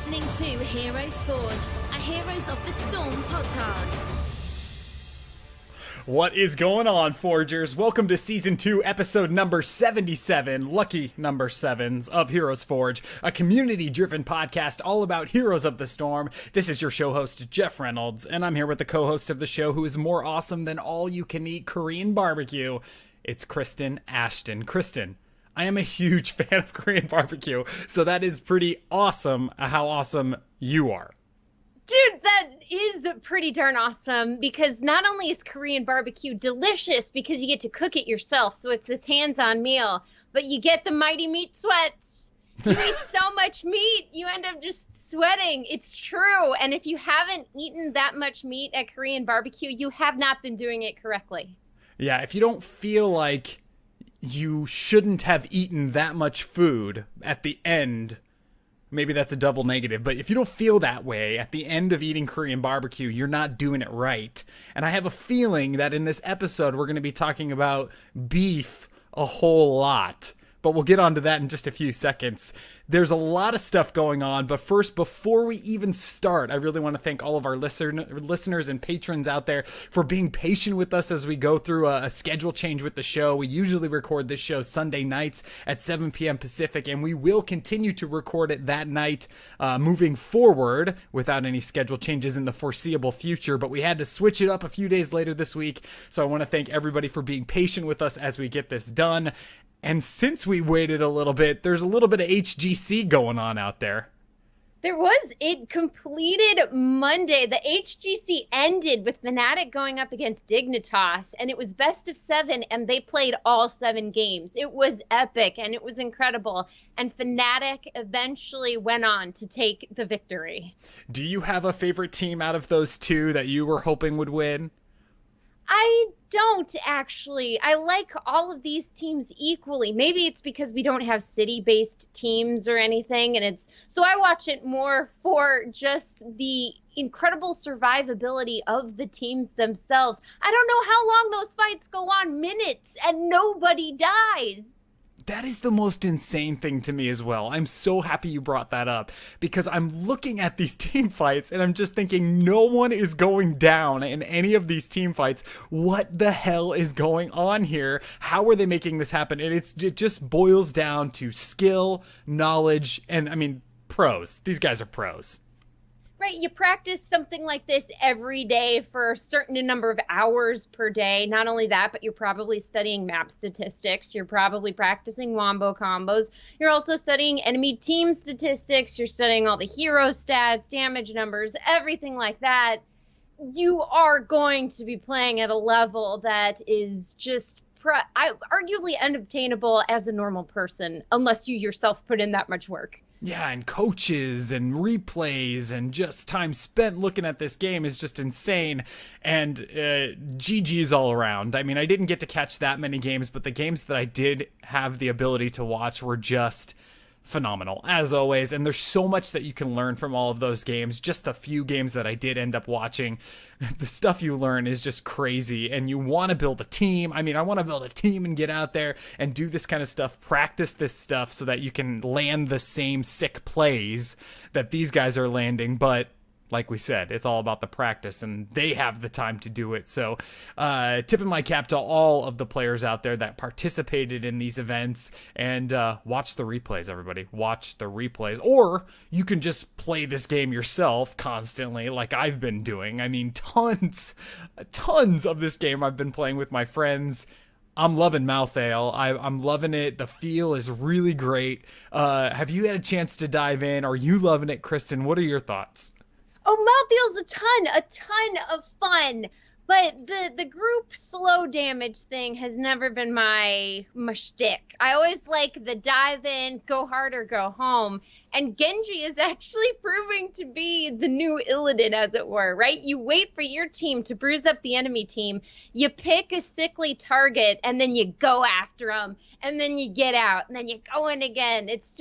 listening to Heroes Forge, a Heroes of the Storm podcast. What is going on, Forgers? Welcome to Season 2, Episode number 77, lucky number 7s of Heroes Forge, a community-driven podcast all about Heroes of the Storm. This is your show host, Jeff Reynolds, and I'm here with the co-host of the show who is more awesome than all-you-can-eat Korean barbecue. It's Kristen Ashton. Kristen, I am a huge fan of Korean barbecue, so that is pretty awesome how awesome you are. Dude, that is pretty darn awesome because not only is Korean barbecue delicious because you get to cook it yourself, so it's this hands-on meal, but you get the mighty meat sweats. You eat so much meat, you end up just sweating. It's true. And if you haven't eaten that much meat at Korean barbecue, you have not been doing it correctly. Yeah, if you don't feel like you shouldn't have eaten that much food at the end, maybe that's a double negative, but if you don't feel that way at the end of eating Korean barbecue, you're not doing it right. And I have a feeling that in this episode, we're going to be talking about beef a whole lot, but we'll get onto that in just a few seconds. There's a lot of stuff going on, but first, before we even start, I really want to thank all of our listeners and patrons out there for being patient with us as we go through a schedule change with the show. We usually record this show Sunday nights at 7 p.m. Pacific, and we will continue to record it that night moving forward without any schedule changes in the foreseeable future, but we had to switch it up a few days later this week, so I want to thank everybody for being patient with us as we get this done. And since we waited a little bit, there's a little bit of HGC going on out there. There was. It completed Monday. The HGC ended with Fnatic going up against Dignitas, and it was best of 7, and they played all 7 games. It was epic, and it was incredible. And Fnatic eventually went on to take the victory. Do you have a favorite team out of those two that you were hoping would win? I don't, actually. I like all of these teams equally. Maybe it's because we don't have city-based teams or anything, and so I watch it more for just the incredible survivability of the teams themselves. I don't know how long those fights go on, minutes, and nobody dies. That is the most insane thing to me as well. I'm so happy you brought that up because I'm looking at these team fights and I'm just thinking no one is going down in any of these team fights. What the hell is going on here? How are they making this happen? And it just boils down to skill, knowledge, and I mean, pros. These guys are pros. Right, you practice something like this every day for a certain number of hours per day. Not only that, but you're probably studying map statistics. You're probably practicing wombo combos. You're also studying enemy team statistics. You're studying all the hero stats, damage numbers, everything like that. You are going to be playing at a level that is just arguably unobtainable as a normal person, unless you yourself put in that much work. Yeah, and coaches and replays and just time spent looking at this game is just insane. And GG's all around. I mean, I didn't get to catch that many games, but the games that I did have the ability to watch were just phenomenal, as always. And there's so much that you can learn from all of those games. Just the few games that I did end up watching, the stuff you learn is just crazy. And you want to build a team. I mean, I want to build a team and get out there and do this kind of stuff, practice this stuff so that you can land the same sick plays that these guys are landing. But like we said, it's all about the practice, and they have the time to do it. So tipping my cap to all of the players out there that participated in these events, and watch the replays, everybody. Watch the replays. Or you can just play this game yourself constantly like I've been doing. I mean, tons of this game I've been playing with my friends. I'm loving Mouth Ale. I'm loving it. The feel is really great. Have you had a chance to dive in? Are you loving it, Kristen? What are your thoughts? Oh, Mouthfeel's a ton of fun, but the group slow damage thing has never been my shtick. I always like the dive in, go hard or go home, and Genji is actually proving to be the new Illidan, as it were, right? You wait for your team to bruise up the enemy team, you pick a sickly target, and then you go after them, and then you get out, and then you go in again. It's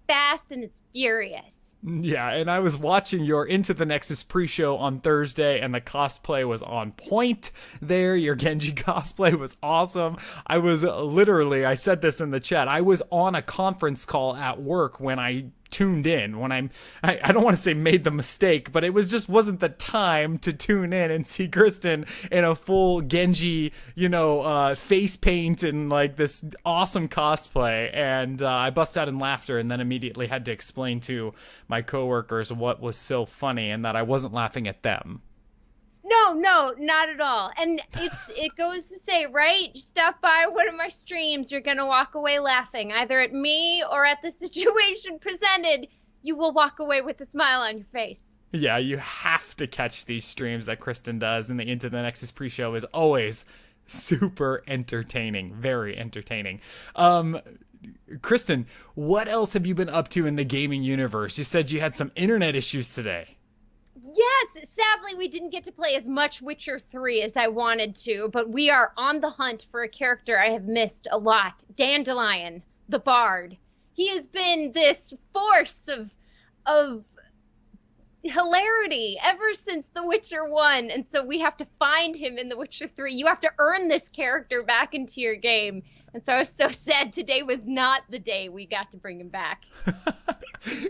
fast and it's furious. Yeah, and I was watching your Into the Nexus pre-show on Thursday, and the cosplay was on point there. Your Genji cosplay was awesome. I was literally, I said this in the chat, I was on a conference call at work when I tuned in, when I don't want to say made the mistake, but it wasn't the time to tune in and see Kristen in a full Genji, face paint and like this awesome cosplay. And I bust out in laughter and then immediately had to explain to my coworkers what was so funny and that I wasn't laughing at them. No, not at all. And it goes to say, right? You stop by one of my streams, you're going to walk away laughing, either at me or at the situation presented. You will walk away with a smile on your face. Yeah, you have to catch these streams that Kristen does, and the Into the Nexus pre-show is always super entertaining, very entertaining. Kristen, what else have you been up to in the gaming universe? You said you had some internet issues today. Yes, sadly we didn't get to play as much Witcher 3 as I wanted to, but we are on the hunt for a character I have missed a lot. Dandelion, the Bard. He has been this force of hilarity ever since The Witcher 1, and so we have to find him in The Witcher 3. You have to earn this character back into your game. And so I was so sad today was not the day we got to bring him back.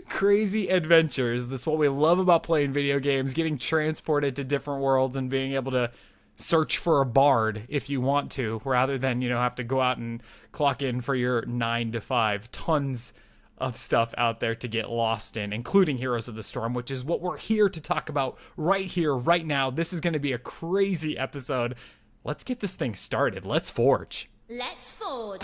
Crazy adventures. That's what we love about playing video games, getting transported to different worlds and being able to search for a bard if you want to, rather than, have to go out and clock in for your 9 to 5. Tons of stuff out there to get lost in, including Heroes of the Storm, which is what we're here to talk about right here, right now. This is going to be a crazy episode. Let's get this thing started. Let's forge. Let's forge.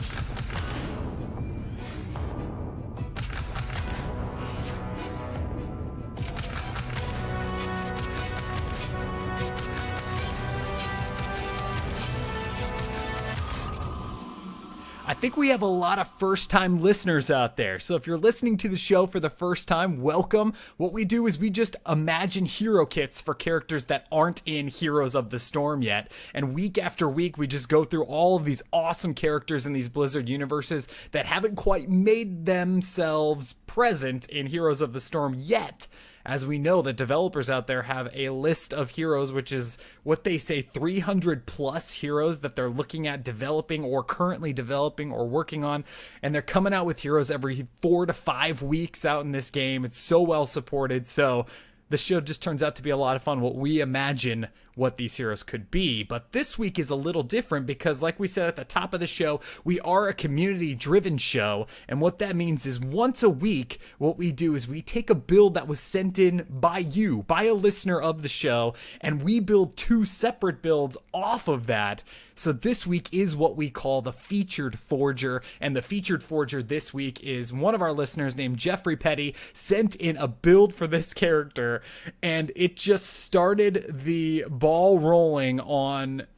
I think we have a lot of first-time listeners out there. So if you're listening to the show for the first time, welcome. What we do is we just imagine hero kits for characters that aren't in Heroes of the Storm yet. And week after week, we just go through all of these awesome characters in these Blizzard universes that haven't quite made themselves present in Heroes of the Storm yet. As we know, the developers out there have a list of heroes, which is what they say 300 plus heroes that they're looking at developing or currently developing or working on. And they're coming out with heroes every 4 to 5 weeks out in this game. It's so well supported. So the show just turns out to be a lot of fun, what we imagine what these heroes could be. But this week is a little different because, like we said at the top of the show, we are a community-driven show. And what that means is once a week, what we do is we take a build that was sent in by you, by a listener of the show, and we build 2 separate builds off of that. So this week is what we call the Featured Forger, and the Featured Forger this week is one of our listeners named Jeffrey Petty sent in a build for this character, and it just started the ball rolling on,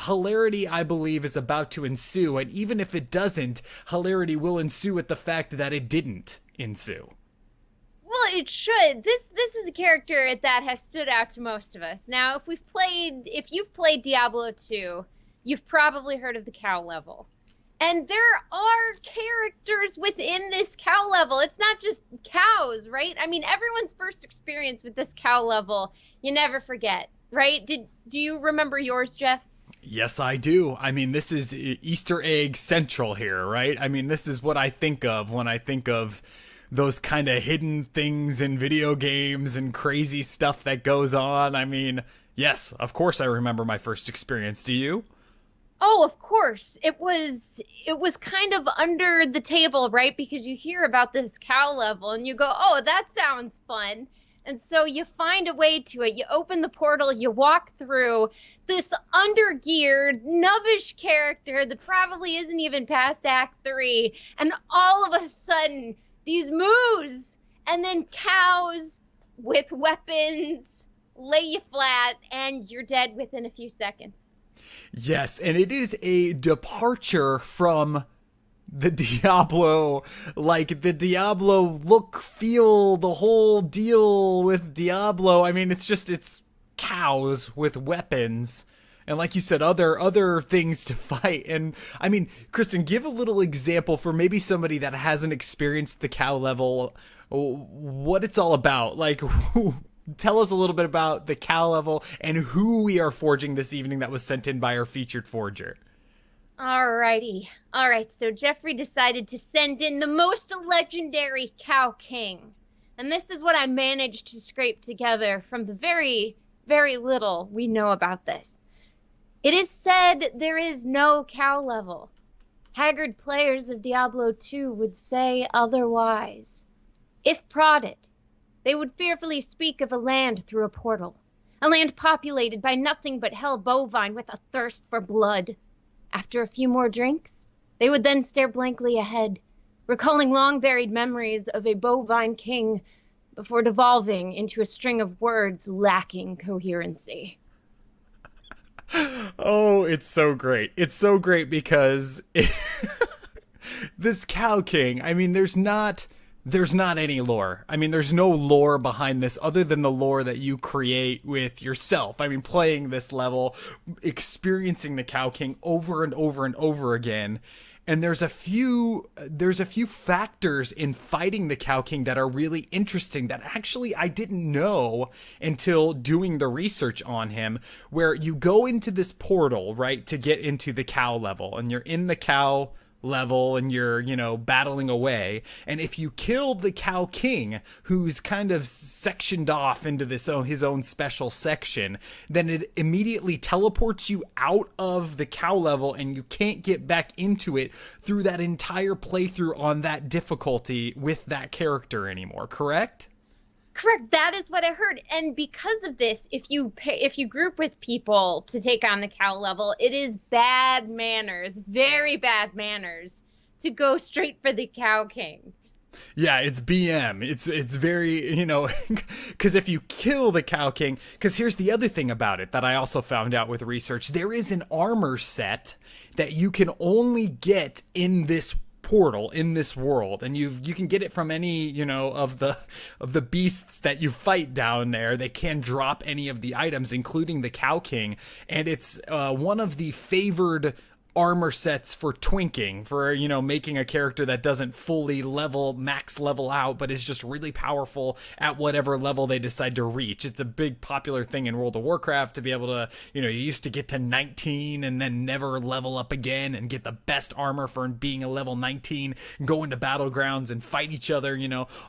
hilarity, I believe, is about to ensue, and even if it doesn't, hilarity will ensue at the fact that it didn't ensue. Well, it should. This is a character that has stood out to most of us. Now, if you've played Diablo II, you've probably heard of the cow level. And there are characters within this cow level. It's not just cows, right? Everyone's first experience with this cow level, you never forget, right? Do you remember yours, Jeff? Yes, I do. This is Easter egg central here, right? This is what I think of when I think of those kind of hidden things in video games and crazy stuff that goes on. Yes, of course I remember my first experience. Do you? Oh, of course. It was kind of under the table, right? Because you hear about this cow level and you go, oh, that sounds fun. And so you find a way to it. You open the portal, you walk through this undergeared, nubbish character that probably isn't even past Act 3. And all of a sudden, these moves and then cows with weapons lay you flat and you're dead within a few seconds. Yes, and it is a departure from the Diablo, like the Diablo look, feel, the whole deal with Diablo. It's cows with weapons. And like you said, other things to fight. And Kristen, give a little example for maybe somebody that hasn't experienced the cow level, what it's all about. Tell us a little bit about the cow level and who we are forging this evening that was sent in by our Featured Forger. Alrighty. Alright, so Jeffrey decided to send in the most legendary Cow King. And this is what I managed to scrape together from the very, very little we know about this. It is said there is no cow level. Haggard players of Diablo II would say otherwise. If prodded, they would fearfully speak of a land through a portal. A land populated by nothing but hell bovine with a thirst for blood. After a few more drinks, they would then stare blankly ahead, recalling long-buried memories of a bovine king before devolving into a string of words lacking coherency. Oh, it's so great. It's so great because this Cow King, I mean, there's not any lore. I mean, there's no lore behind this other than the lore that you create with yourself. I mean, playing this level, experiencing the Cow King over and over and over again. And there's a few factors in fighting the Cow King that are really interesting that actually I didn't know until doing the research on him, where you go into this portal, right, to get into the cow level, and you're in the cow level and you're, battling away. And if you kill the Cow King, who's kind of sectioned off into his own special section, then it immediately teleports you out of the cow level and you can't get back into it through that entire playthrough on that difficulty with that character anymore, correct? Correct. That is what I heard. And because of this, if you group with people to take on the cow level, it is bad manners, very bad manners, to go straight for the Cow King. Yeah, it's BM. It's very, because if you kill the Cow King, because here's the other thing about it that I also found out with research, there is an armor set that you can only get in this portal, in this world, and you can get it from any of the beasts that you fight down there. They can drop any of the items, including the Cow King, and it's one of the favored armor sets for twinking, for making a character that doesn't fully max level out, but is just really powerful at whatever level they decide to reach. It's a big popular thing in World of Warcraft to be able to, you used to get to 19 and then never level up again and get the best armor for being a level 19, go into battlegrounds and fight each other,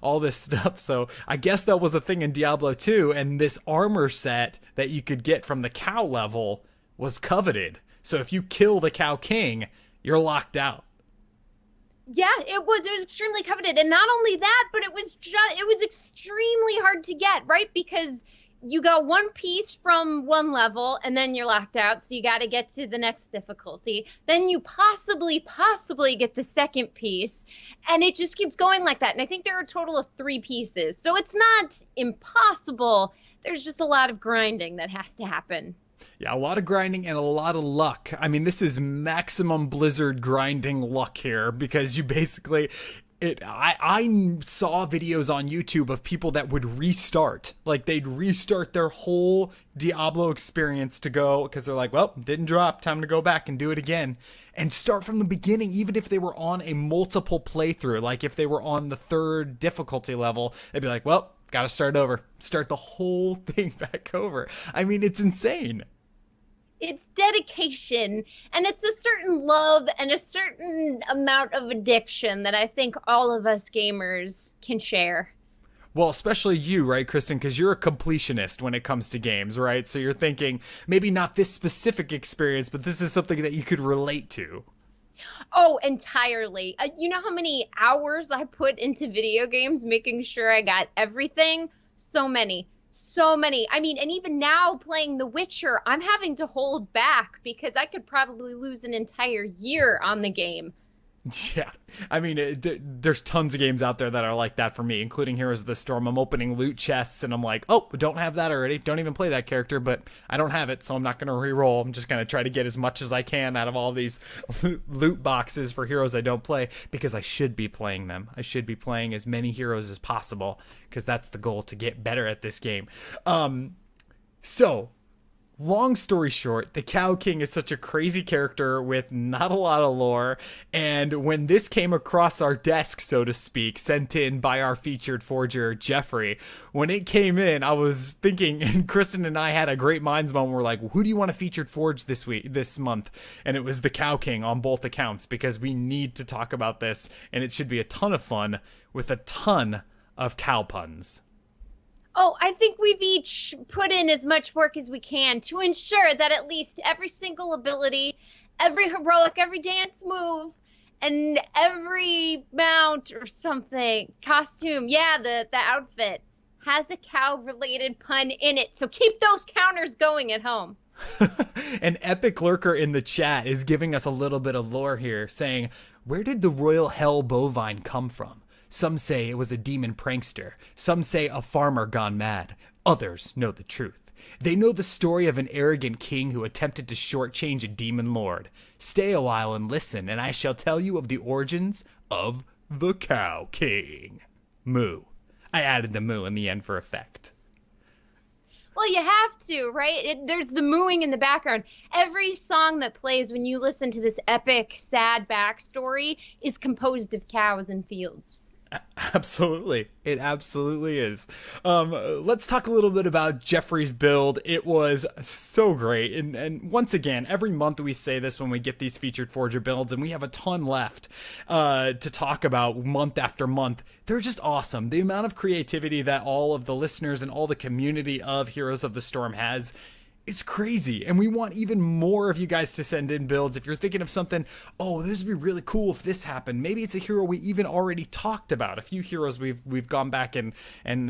all this stuff. So I guess that was a thing in Diablo 2, and this armor set that you could get from the cow level was coveted. So if you kill the Cow King, you're locked out. Yeah, it was extremely coveted. And not only that, but it was extremely hard to get, right? Because you got one piece from one level and then you're locked out. So you got to get to the next difficulty. Then you possibly get the second piece, and it just keeps going like that. And I think there are a total of 3 pieces. So it's not impossible. There's just a lot of grinding that has to happen. Yeah, a lot of grinding and a lot of luck. I mean, this is maximum Blizzard grinding luck here, because you basically... I saw videos on YouTube of people that would restart. Like, they'd restart their whole Diablo experience to go, because they're like, well, didn't drop, time to go back and do it again. And start from the beginning, even if they were on a multiple playthrough. Like, if they were on the 3rd difficulty level, they'd be like, well, gotta start over. Start the whole thing back over. I mean, it's insane. It's dedication, and it's a certain love and a certain amount of addiction that I think all of us gamers can share. Well, especially you, right, Kristen, because you're a completionist when it comes to games, right? So you're thinking, maybe not this specific experience, but this is something that you could relate to. Oh, entirely. You know how many hours I put into video games making sure I got everything? So many. I mean, and even now playing The Witcher, I'm having to hold back because I could probably lose an entire year on the game. Yeah, I mean, there's tons of games out there that are like that for me, including Heroes of the Storm. I'm opening loot chests and I'm like, oh, don't have that already. Don't even play that character, but I don't have it, so I'm not going to re-roll. I'm just going to try to get as much as I can out of all these loot boxes for heroes I don't play, because I should be playing them. I should be playing as many heroes as possible, because that's the goal, to get better at this game. So long story short, the Cow King is such a crazy character with not a lot of lore, and when this came across our desk, so to speak, sent in by our featured forger, Jeffrey, when it came in, I was thinking, and Kristen and I had a great minds moment, we're like, who do you want to featured forge this month? And it was the Cow King on both accounts, because we need to talk about this, and it should be a ton of fun with a ton of cow puns. Oh, I think we've each put in as much work as we can to ensure that at least every single ability, every heroic, every dance move, and every mount or something, costume, the outfit, has a cow-related pun in it. So keep those counters going at home. An epic lurker in the chat is giving us a little bit of lore here, saying, where did the royal hell bovine come from? Some say it was a demon prankster. Some say a farmer gone mad. Others know the truth. They know the story of an arrogant king who attempted to shortchange a demon lord. Stay a while and listen, and I shall tell you of the origins of the Cow King. Moo. I added the moo in the end for effect. Well, you have to, right? There's the mooing in the background. Every song that plays when you listen to this epic, sad backstory is composed of cows and fields. Absolutely. It absolutely is. Let's talk a little bit about Jeffrey's build. It was so great. And once again, every month we say this when we get these featured forger builds, and we have a ton left to talk about month after month. They're just awesome. The amount of creativity that all of the listeners and all the community of Heroes of the Storm has is crazy, and we want even more of you guys to send in builds. If you're thinking of something, oh, this would be really cool if this happened. Maybe it's a hero we even already talked about. A few heroes we've gone back and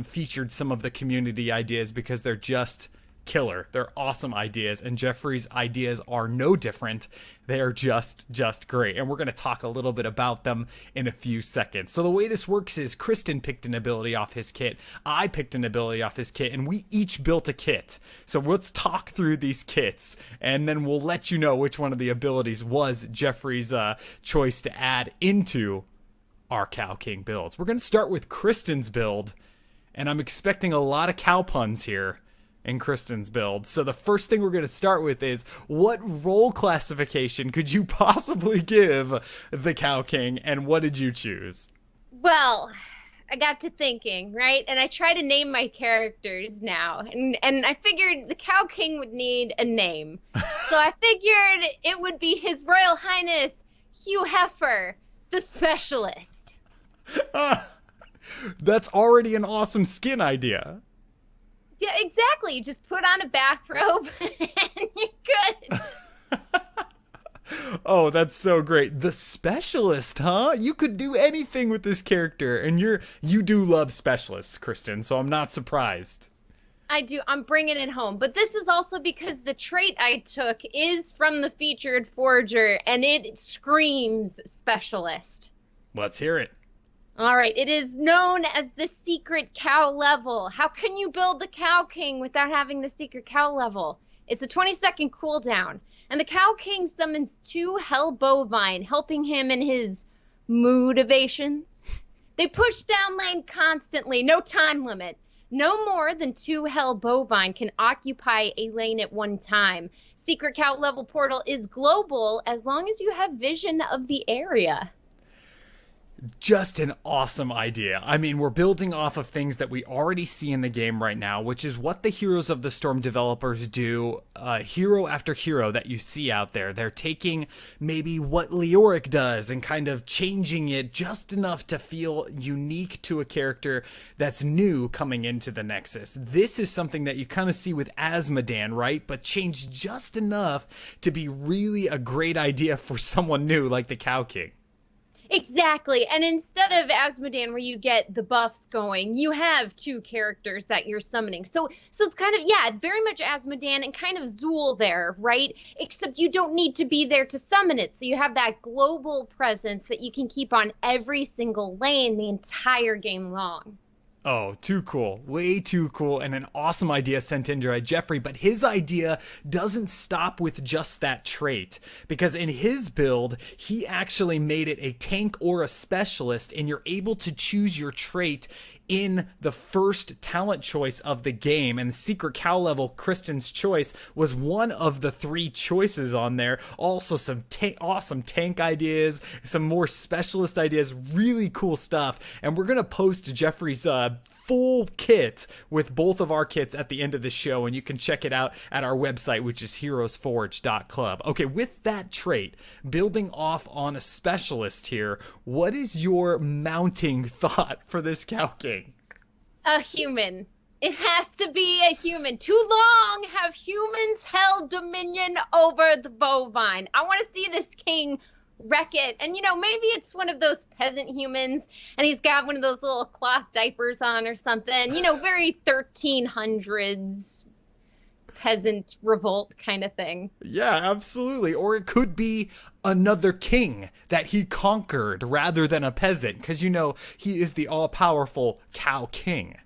featured some of the community ideas because they're just killer. They're awesome ideas, and Jeffrey's ideas are no different. They are just great, and we're going to talk a little bit about them in a few seconds. So the way this works is Kristen picked an ability off his kit, I picked an ability off his kit, and we each built a kit. So let's talk through these kits, and then we'll let you know which one of the abilities was Jeffrey's choice to add into our Cow King builds. We're going to start with Kristen's build, and I'm expecting a lot of cow puns here in Kristen's build. So the first thing we're going to start with is, what role classification could you possibly give the Cow King, and what did you choose? Well, I got to thinking, right? And I try to name my characters now. And I figured the Cow King would need a name. So I figured it would be His Royal Highness Hugh Heifer, the Specialist. That's already an awesome skin idea. Yeah, exactly. You just put on a bathrobe and you're good. Oh, that's so great. The Specialist, huh? You could do anything with this character, and you do love specialists, Kristen, so I'm not surprised. I do. I'm bringing it home. But this is also because the trait I took is from the featured forger, and it screams Specialist. Let's hear it. All right, it is known as the secret cow level. How can you build the Cow King without having the secret cow level? It's a 20-second cooldown, and the Cow King summons 2 hell bovine, helping him in his motivations. They push down lane constantly, no time limit. No more than 2 hell bovine can occupy a lane at one time. Secret cow level portal is global as long as you have vision of the area. Just an awesome idea. I mean, we're building off of things that we already see in the game right now, which is what the Heroes of the Storm developers do, hero after hero that you see out there. They're taking maybe what Leoric does and kind of changing it just enough to feel unique to a character that's new coming into the Nexus. This is something that you kind of see with Asmodan, right? But changed just enough to be really a great idea for someone new like the Cow King. Exactly. And instead of Asmodan, where you get the buffs going, you have 2 characters that you're summoning. So it's kind of, very much Asmodan and kind of Zool there, right? Except you don't need to be there to summon it. So you have that global presence that you can keep on every single lane the entire game long. Oh, too cool. Way too cool, and an awesome idea sent in by Jeffrey, but his idea doesn't stop with just that trait, because in his build, he actually made it a tank or a specialist, and you're able to choose your trait in the first talent choice of the game, and the secret cow level, Kristen's choice, was one of the 3 choices on there. Also some awesome tank ideas, some more specialist ideas, really cool stuff. And we're gonna post Jeffrey's full kit with both of our kits at the end of the show, and you can check it out at our website, which is HeroesForge.club. Okay, with that trait, building off on a specialist here, what is your mounting thought for this Cow King? A human. It has to be a human. Too long have humans held dominion over the bovine. I want to see this king wreck it. And, maybe it's one of those peasant humans, and he's got one of those little cloth diapers on or something. Very 1300s peasant revolt kind of thing. Yeah, absolutely. Or it could be another king that he conquered rather than a peasant, because he is the all-powerful Cow King.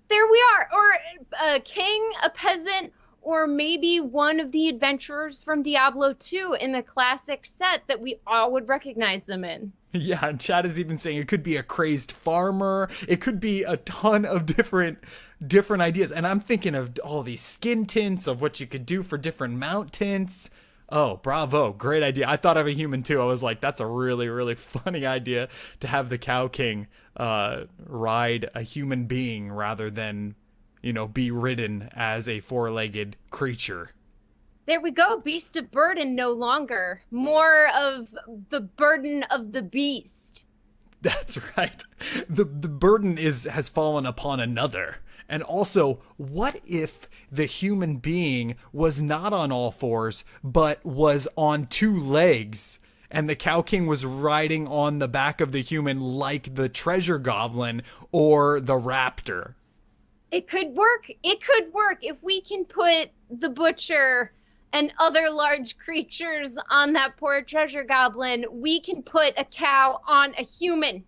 There we are. Or a king, a peasant, or maybe one of the adventurers from Diablo II in the classic set that we all would recognize them in. Yeah, and Chad is even saying it could be a crazed farmer. It could be a ton of different ideas. And I'm thinking of all these skin tints, of what you could do for different mount tints. Oh, bravo. Great idea. I thought of a human too. I was like, that's a really, really funny idea to have the Cow King ride a human being rather than, be ridden as a 4-legged creature. There we go. Beast of burden no longer. More of the burden of the beast. That's right. The burden has fallen upon another. And also, what if the human being was not on all 4s, but was on 2 legs, and the Cow King was riding on the back of the human like the treasure goblin or the raptor? It could work. It could work if we can put the butcher and other large creatures on that poor treasure goblin. We can put a cow on a human.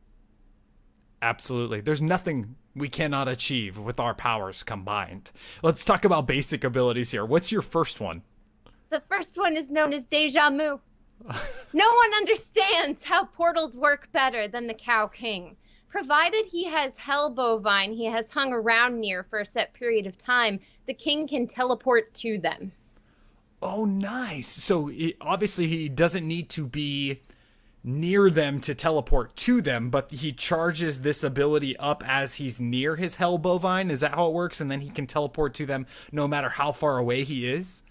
Absolutely. There's nothing we cannot achieve with our powers combined. Let's talk about basic abilities here. What's your first one? The first one is known as Deja Vu. No one understands how portals work better than the Cow King. Provided he has Hell Bovine he has hung around near for a set period of time, the king can teleport to them. Oh, nice. So obviously he doesn't need to be near them to teleport to them, but he charges this ability up as he's near his Hell Bovine. Is that how it works? And then he can teleport to them no matter how far away he is?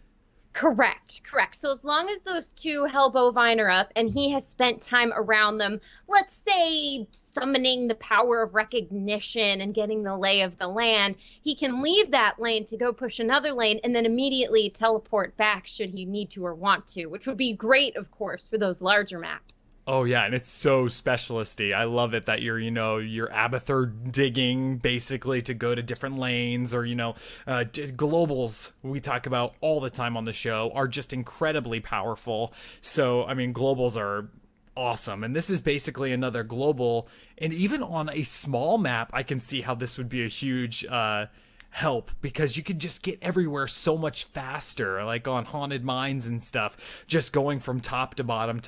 Correct. So as long as those 2 Hell Bovine are up and he has spent time around them, let's say summoning the power of recognition and getting the lay of the land, he can leave that lane to go push another lane and then immediately teleport back should he need to or want to, which would be great, of course, for those larger maps. Oh yeah, and it's so specialisty. I love it that you're Abathur digging basically to go to different lanes, or globals we talk about all the time on the show are just incredibly powerful. So I mean, globals are awesome, and this is basically another global. And even on a small map, I can see how this would be a huge help, because you could just get everywhere so much faster, like on haunted mines and stuff, just going from top to bottom,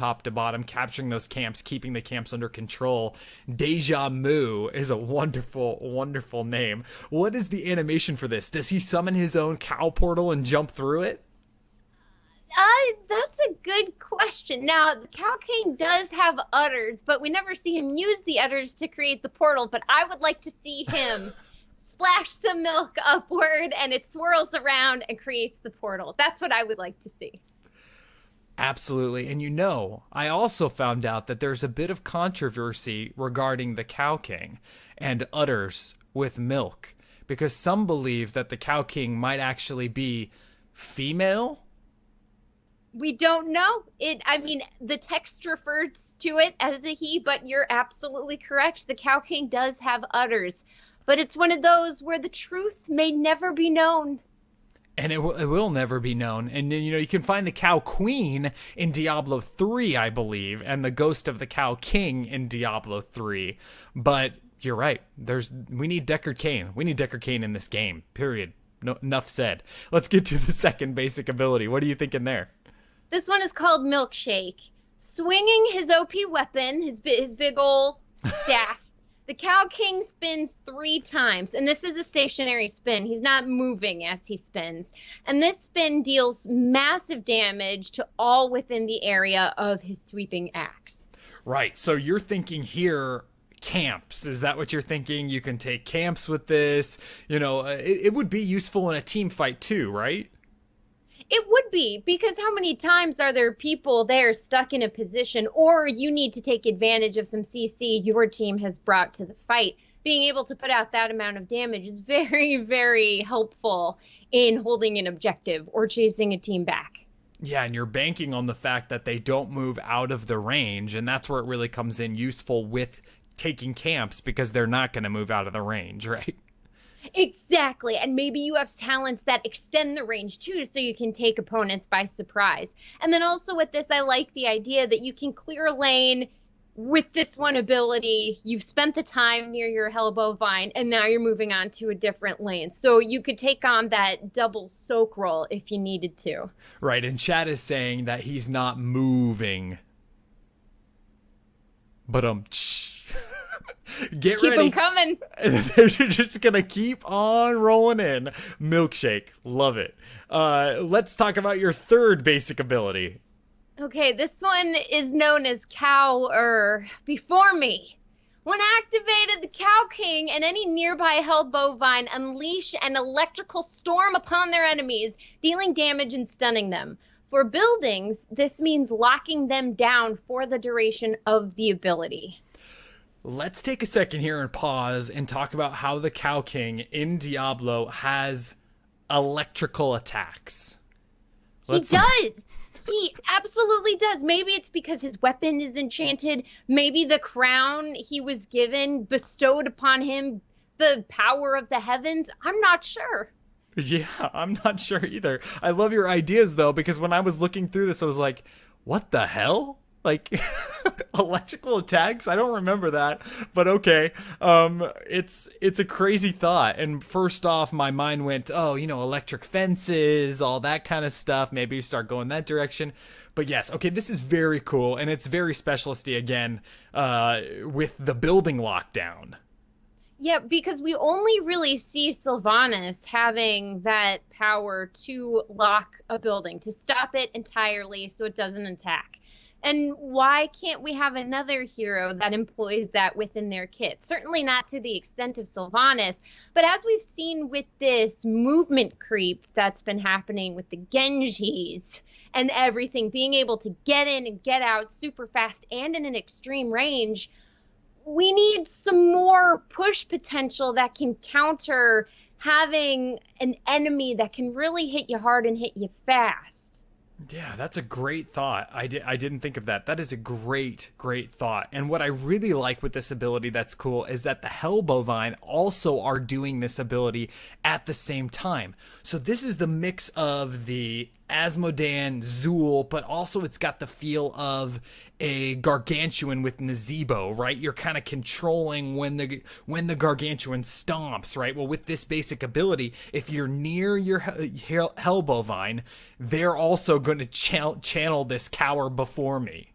capturing those camps, keeping the camps under control. Deja Vu is a wonderful, wonderful name. What is the animation for this? Does he summon his own cow portal and jump through it? That's a good question. Now, the Cow King does have udders, but we never see him use the udders to create the portal, but I would like to see him splash some milk upward and it swirls around and creates the portal. That's what I would like to see. Absolutely. And I also found out that there's a bit of controversy regarding the Cow King and udders with milk, because some believe that the Cow King might actually be female. We don't know. The text refers to it as a he, but you're absolutely correct. The Cow King does have udders. But it's one of those where the truth may never be known. And it will never be known. And, you can find the Cow Queen in Diablo 3, I believe, and the Ghost of the Cow King in Diablo 3. But you're right. We need Deckard Cain. We need Deckard Cain in this game, period. No, enough said. Let's get to the second basic ability. What are you thinking there? This one is called Milkshake. Swinging his OP weapon, his big ol' staff, The Cow King spins 3 times, and this is a stationary spin. He's not moving as he spins. And this spin deals massive damage to all within the area of his sweeping axe. Right, so you're thinking here camps. Is that what you're thinking? You can take camps with this. You know, it would be useful in a team fight too, right? It would be, because how many times are there people there stuck in a position, or you need to take advantage of some CC your team has brought to the fight? Being able to put out that amount of damage is very, very helpful in holding an objective or chasing a team back. Yeah, and you're banking on the fact that they don't move out of the range, and that's where it really comes in useful with taking camps, because they're not going to move out of the range, right? Exactly, and maybe you have talents that extend the range too, so you can take opponents by surprise. And then also with this, I like the idea that you can clear a lane with this one ability. You've spent the time near your Hellbow Vine, and now you're moving on to a different lane. So you could take on that double soak roll if you needed to. Right, and chat is saying that he's not moving. But get Keep ready. them coming. They're just gonna keep on rolling in. Milkshake, love it. Let's talk about your third basic ability. Okay, this one is known as Cow Before Me. When activated, the Cow King and any nearby held bovine unleash an electrical storm upon their enemies, dealing damage and stunning them. For buildings, this means locking them down for the duration of the ability. Let's take a second here and pause and talk about how the Cow King in Diablo has electrical attacks. He does. He absolutely does. Maybe it's because his weapon is enchanted. Maybe the crown he was given bestowed upon him the power of the heavens. I'm not sure. Yeah, I'm not sure either. I love your ideas, though, because when I was looking through this, I was like, what the hell? Like, electrical attacks? I don't remember that, but okay. It's a crazy thought. And first off, my mind went, oh, you know, electric fences, all that kind of stuff. Maybe you start going that direction. But yes, okay, this is very cool, and it's very specialisty again, with the building lockdown. Yeah, because we only really see Sylvanas having that power to lock a building, to stop it entirely so it doesn't attack. And why can't we have another hero that employs that within their kit? Certainly not to the extent of Sylvanas, but as we've seen with this movement creep that's been happening with the Genjis and everything, being able to get in and get out super fast and in an extreme range, we need some more push potential that can counter having an enemy that can really hit you hard and hit you fast. Yeah, that's a great thought. I didn't think of that. That is a great thought. And what I really like with this ability that's cool is that the Hell Bovine also are doing this ability at the same time. So this is the mix of the Asmodan Zool, but also it's got the feel of a Gargantuan with Nazebo, right? You're kind of controlling when the Gargantuan stomps, right? Well, with this basic ability, if you're near your Hell Bovine, they're also going to channel this Cower Before Me.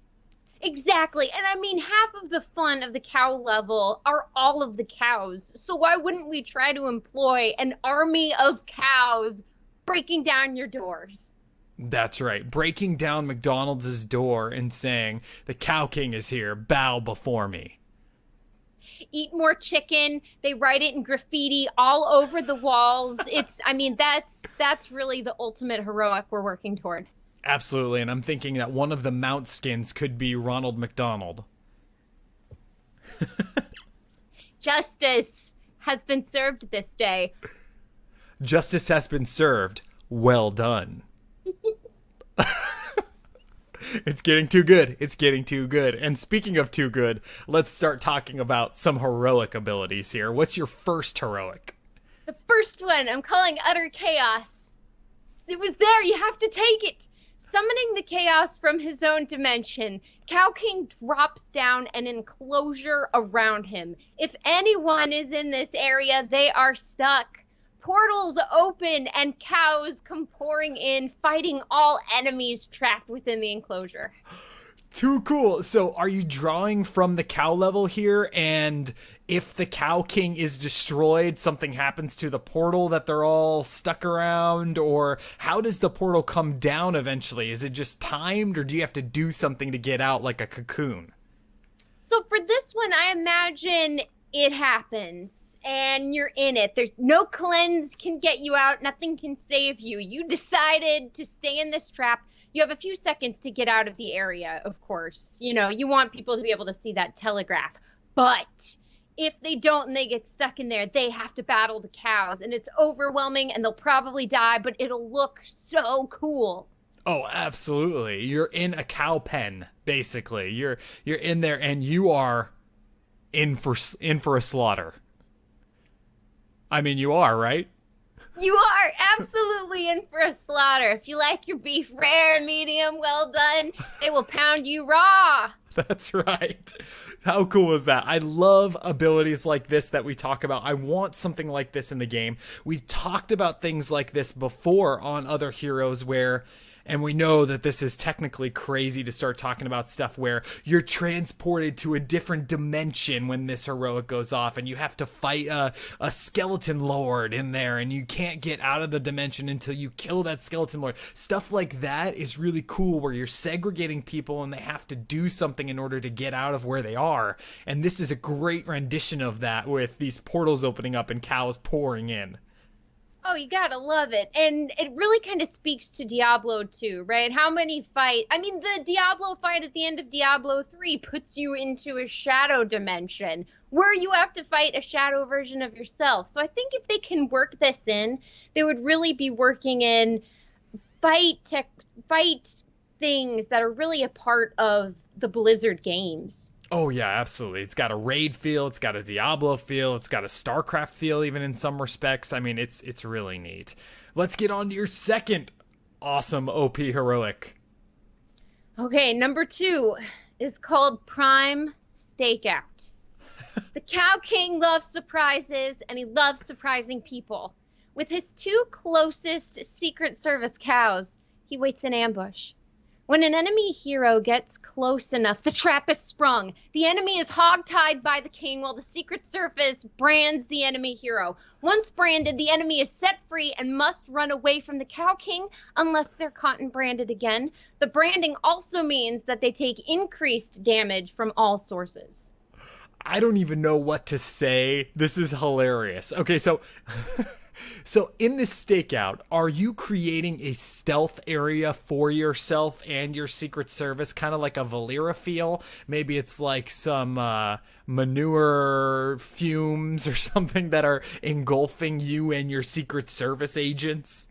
Exactly. And I mean, half of the fun of the cow level are all of the cows. So why wouldn't we try to employ an army of cows breaking down your doors? That's right. Breaking down McDonald's door and saying, the Cow King is here, bow before me. Eat more chicken. They write it in graffiti all over the walls. That's really the ultimate heroic we're working toward. Absolutely, and I'm thinking that one of the mount skins could be Ronald McDonald. Justice has been served this day. Justice has been served. Well done. It's getting too good. It's getting too good. And speaking of too good, let's start talking about some heroic abilities here. What's your first heroic? The first one I'm calling Utter Chaos. It was there. You have to take it. Summoning the chaos from his own dimension, Cow King drops down an enclosure around him. If anyone is in this area, they are stuck. Portals open and cows come pouring in, fighting all enemies trapped within the enclosure. Too cool. So are you drawing from the cow level here? And if the Cow King is destroyed, something happens to the portal that they're all stuck around? Or how does the portal come down eventually? Is it just timed, or do you have to do something to get out like a cocoon? So for this one, I imagine it happens and you're in it. There's no cleanse can get you out. Nothing can save you. You decided to stay in this trap. You have a few seconds to get out of the area, of course. You know, you want people to be able to see that telegraph. But if they don't and they get stuck in there, they have to battle the cows. And it's overwhelming and they'll probably die, but it'll look so cool. Oh, absolutely. You're in a cow pen, basically. You're in there and you are in for a slaughter. I mean, you are, right? You are absolutely in for a slaughter. If you like your beef rare, medium, well done, they will pound you raw. That's right. How cool is that? I love abilities like this that we talk about. I want something like this in the game. We've talked about things like this before on other heroes where, and we know that this is technically crazy to start talking about stuff where you're transported to a different dimension when this heroic goes off, and you have to fight a skeleton lord in there, and you can't get out of the dimension until you kill that skeleton lord. Stuff like that is really cool, where you're segregating people and they have to do something in order to get out of where they are. And this is a great rendition of that, with these portals opening up and cows pouring in. Oh, you gotta love it. And it really kind of speaks to Diablo 2, right? How many the Diablo fight at the end of Diablo 3 puts you into a shadow dimension where you have to fight a shadow version of yourself. So I think if they can work this in, they would really be working in fight things that are really a part of the Blizzard games. Oh yeah, absolutely. It's got a raid feel, it's got a Diablo feel, it's got a StarCraft feel even in some respects. I mean, it's really neat. Let's get on to your second awesome OP heroic. Okay, number 2 is called Prime Stakeout. The Cow King loves surprises, and he loves surprising people. With his 2 closest Secret Service cows, he waits in ambush. When an enemy hero gets close enough, the trap is sprung. The enemy is hogtied by the king while the Secret Service brands the enemy hero. Once branded, the enemy is set free and must run away from the Cow King unless they're caught and branded again. The branding also means that they take increased damage from all sources. I don't even know what to say. This is hilarious. Okay, so so in this stakeout, are you creating a stealth area for yourself and your Secret Service, kind of like a Valera feel? Maybe it's like some manure fumes or something that are engulfing you and your Secret Service agents?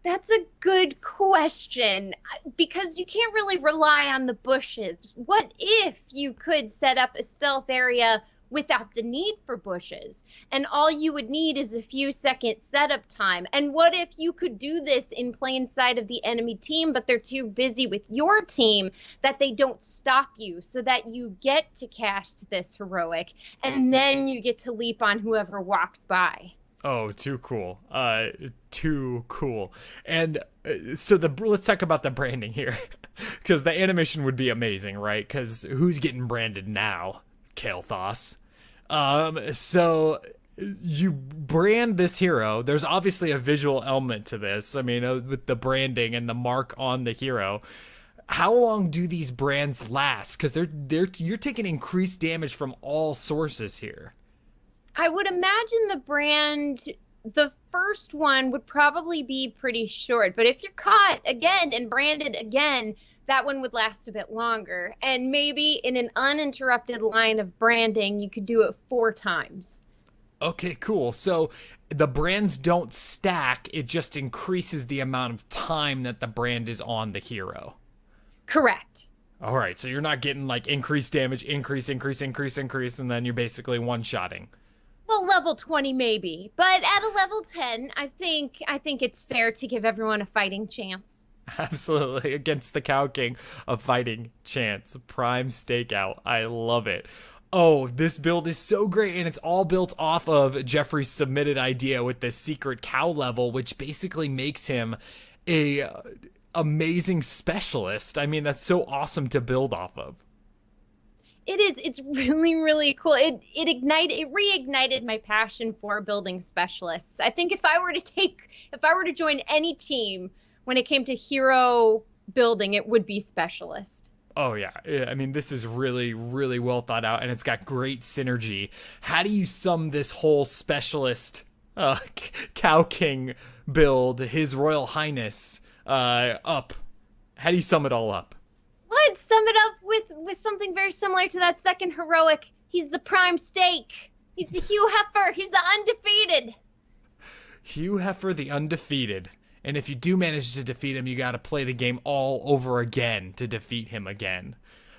That's a good question, because you can't really rely on the bushes. What if you could set up a stealth area without the need for bushes, and all you would need is a few seconds setup time? And what if you could do this in plain sight of the enemy team, but they're too busy with your team that they don't stop you, so that you get to cast this heroic and then you get to leap on whoever walks by? Oh, too cool. Too cool. And so let's talk about the branding here, because the animation would be amazing, right? Because who's getting branded now? Kael'thas. So you brand this hero. There's obviously a visual element to this. I mean, with the branding and the mark on the hero. How long do these brands last? Because you're taking increased damage from all sources here. I would imagine the first one would probably be pretty short, but if you're caught again and branded again, that one would last a bit longer. And maybe in an uninterrupted line of branding, you could do it 4 times. Okay, cool. So the brands don't stack, it just increases the amount of time that the brand is on the hero. Correct. All right, so you're not getting like increased damage, increase, and then you're basically one-shotting. Well, level 20 maybe, but at a level 10, I think it's fair to give everyone a fighting chance. Absolutely. Against the Cow King, a fighting chance. Prime Stakeout. I love it. Oh, this build is so great, and it's all built off of Jeffrey's submitted idea with this secret cow level, which basically makes him amazing specialist. I mean, that's so awesome to build off of. It is. It's really, really cool. It reignited my passion for building specialists. I think if I were to join any team when it came to hero building, it would be specialist. Oh yeah. I mean, this is really, really well thought out, and it's got great synergy. How do you sum this whole specialist Cow King build, His Royal Highness, up? How do you sum it all up? Let's sum it up with something very similar to that second heroic. He's the prime steak. He's the Hugh Heifer. He's the undefeated. Hugh Heifer, the undefeated. And if you do manage to defeat him, you got to play the game all over again to defeat him again.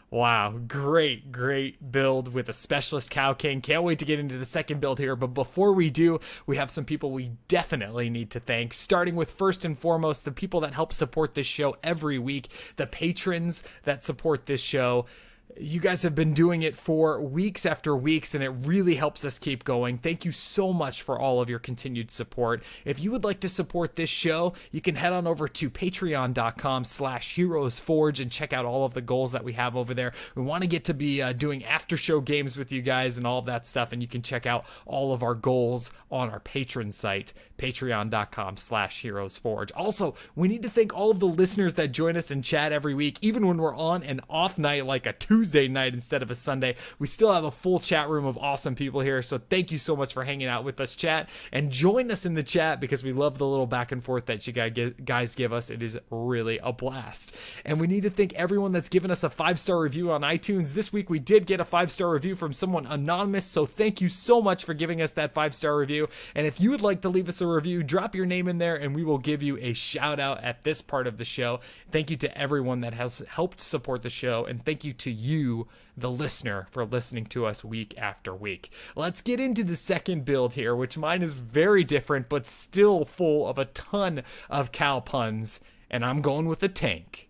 Wow, great build with a specialist Cow King. Can't wait to get into the second build here. But before we do, we have some people we definitely need to thank. Starting with, first and foremost, the people that help support this show every week, the patrons that support this show. You guys have been doing it for weeks after weeks, and it really helps us keep going. Thank you so much for all of your continued support. If you would like to support this show, you can head on over to patreon.com/HeroesForge and check out all of the goals that we have over there. We want to get to be doing after show games with you guys and all of that stuff, and you can check out all of our goals on our patron site, patreon.com/HeroesForge. Also, we need to thank all of the listeners that join us in chat every week, even when we're on an off night like a Tuesday night instead of a Sunday. We still have a full chat room of awesome people here, so thank you so much for hanging out with us, chat, and join us in the chat because we love the little back and forth that you guys give us. It is really a blast. And we need to thank everyone that's given us a 5-star review on iTunes. This week we did get a 5-star review from someone anonymous, so thank you so much for giving us that 5-star review. And if you would like to leave us a review, drop your name in there and we will give you a shout out at this part of the show. Thank you to everyone that has helped support the show, and thank you to you, the listener, for listening to us week after week. Let's get into the second build here, which mine is very different but still full of a ton of cow puns, and I'm going with a tank.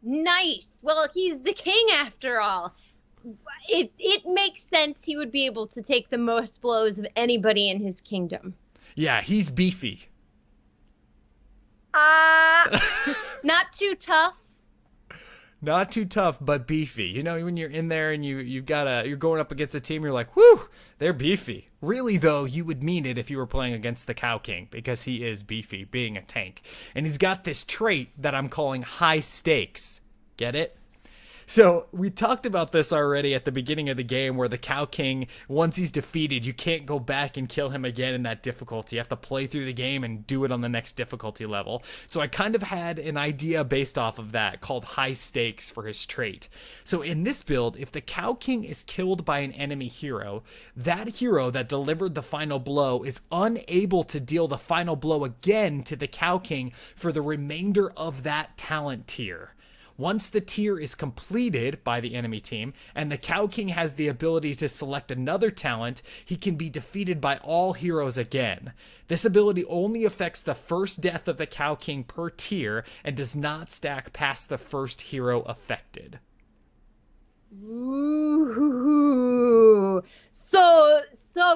Nice. Well, he's the king after all. It makes sense he would be able to take the most blows of anybody in his kingdom. Yeah, he's beefy. Not too tough. Not too tough, but beefy. You know, when you're in there and you're going up against a team, you're like, whew, they're beefy. Really, though, you would mean it if you were playing against the Cow King, because he is beefy, being a tank. And he's got this trait that I'm calling high stakes. Get it? So we talked about this already at the beginning of the game, where the Cow King, once he's defeated, you can't go back and kill him again in that difficulty. You have to play through the game and do it on the next difficulty level. So I kind of had an idea based off of that called high stakes for his trait. So in this build, if the Cow King is killed by an enemy hero, that hero that delivered the final blow is unable to deal the final blow again to the Cow King for the remainder of that talent tier. Once the tier is completed by the enemy team and the Cow King has the ability to select another talent, he can be defeated by all heroes again. This ability only affects the first death of the Cow King per tier and does not stack past the first hero affected. Ooh. So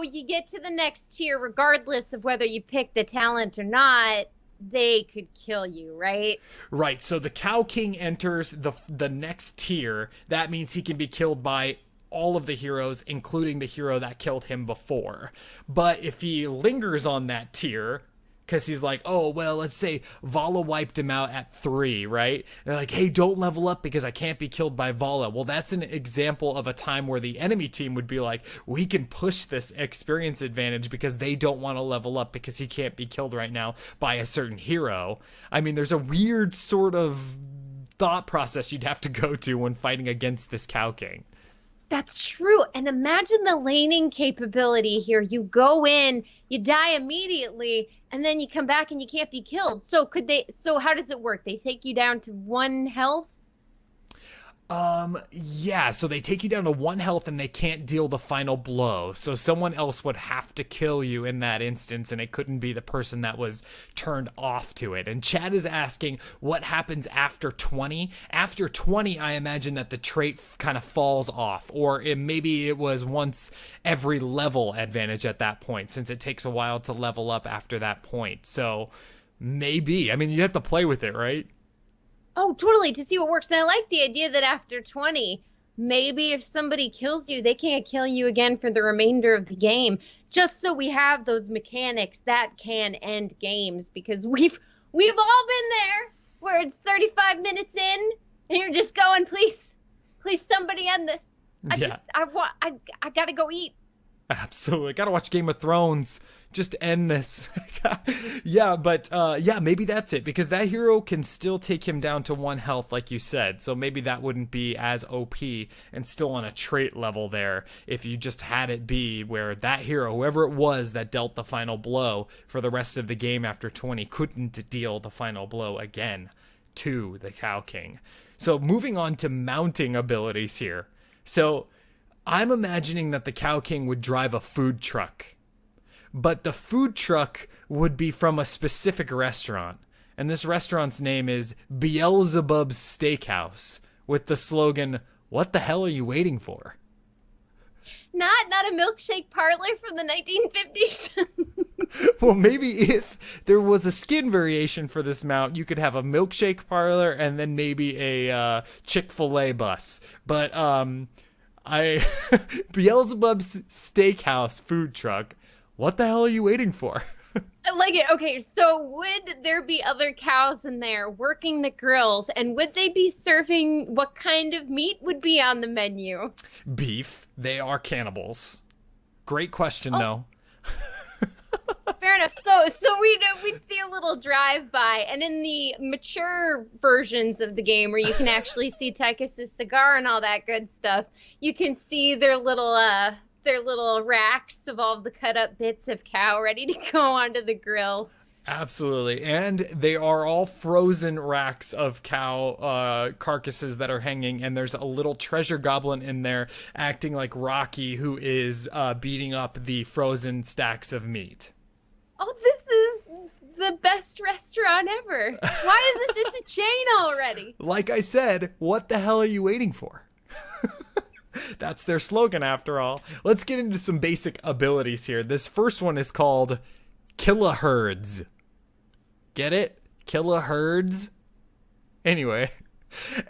you get to the next tier regardless of whether you pick the talent or not. They could kill you, right? Right. So the Cow King enters the next tier. That means he can be killed by all of the heroes, including the hero that killed him before. But if he lingers on that tier, because he's like, oh, well, let's say Vala wiped him out at 3, right? They're like, hey, don't level up because I can't be killed by Vala. Well, that's an example of a time where the enemy team would be like, we can push this experience advantage because they don't want to level up because he can't be killed right now by a certain hero. I mean, there's a weird sort of thought process you'd have to go to when fighting against this Cow King. That's true. And imagine the laning capability here. You go in, you die immediately, and then you come back and you can't be killed. So how does it work? They take you down to 1 health? Yeah, so they take you down to 1 health and they can't deal the final blow. So someone else would have to kill you in that instance, and it couldn't be the person that was turned off to it. And Chad is asking what happens after 20. After 20, I imagine that the trait kind of falls off, or maybe it was once every level advantage at that point, since it takes a while to level up after that point. So maybe, I mean, you have to play with it, right? Oh, totally, to see what works. And I like the idea that after 20, maybe if somebody kills you, they can't kill you again for the remainder of the game. Just so we have those mechanics that can end games, because we've all been there where it's 35 minutes in and you're just going, please, somebody end this. I gotta go eat. Absolutely. Gotta watch Game of Thrones. Just end this. Yeah, but maybe that's it, because that hero can still take him down to 1 health, like you said. So maybe that wouldn't be as OP and still on a trait level there if you just had it be where that hero, whoever it was that dealt the final blow for the rest of the game after 20, couldn't deal the final blow again to the Cow King. So moving on to mounting abilities here. So I'm imagining that the Cow King would drive a food truck, but the food truck would be from a specific restaurant. And this restaurant's name is Beelzebub's Steakhouse, with the slogan, "What the hell are you waiting for?" Not a milkshake parlor from the 1950s. Well, maybe if there was a skin variation for this mount, you could have a milkshake parlor and then maybe a Chick-fil-A bus. But Beelzebub's Steakhouse food truck. What the hell are you waiting for? I like it. Okay, so would there be other cows in there working the grills, and would they be serving, what kind of meat would be on the menu? Beef. They are cannibals. Great question, though. Fair enough. So we'd see a little drive-by, and in the mature versions of the game where you can actually see Tychus's cigar and all that good stuff, you can see their little racks of all the cut-up bits of cow ready to go onto the grill. Absolutely. And they are all frozen racks of cow carcasses that are hanging, and there's a little treasure goblin in there acting like Rocky, who is beating up the frozen stacks of meat. Oh, this is the best restaurant ever. Why isn't this a chain already? Like I said, what the hell are you waiting for? That's their slogan, after all. Let's get into some basic abilities here. This first one is called Kilohertz. Get it? Kilohertz? Anyway,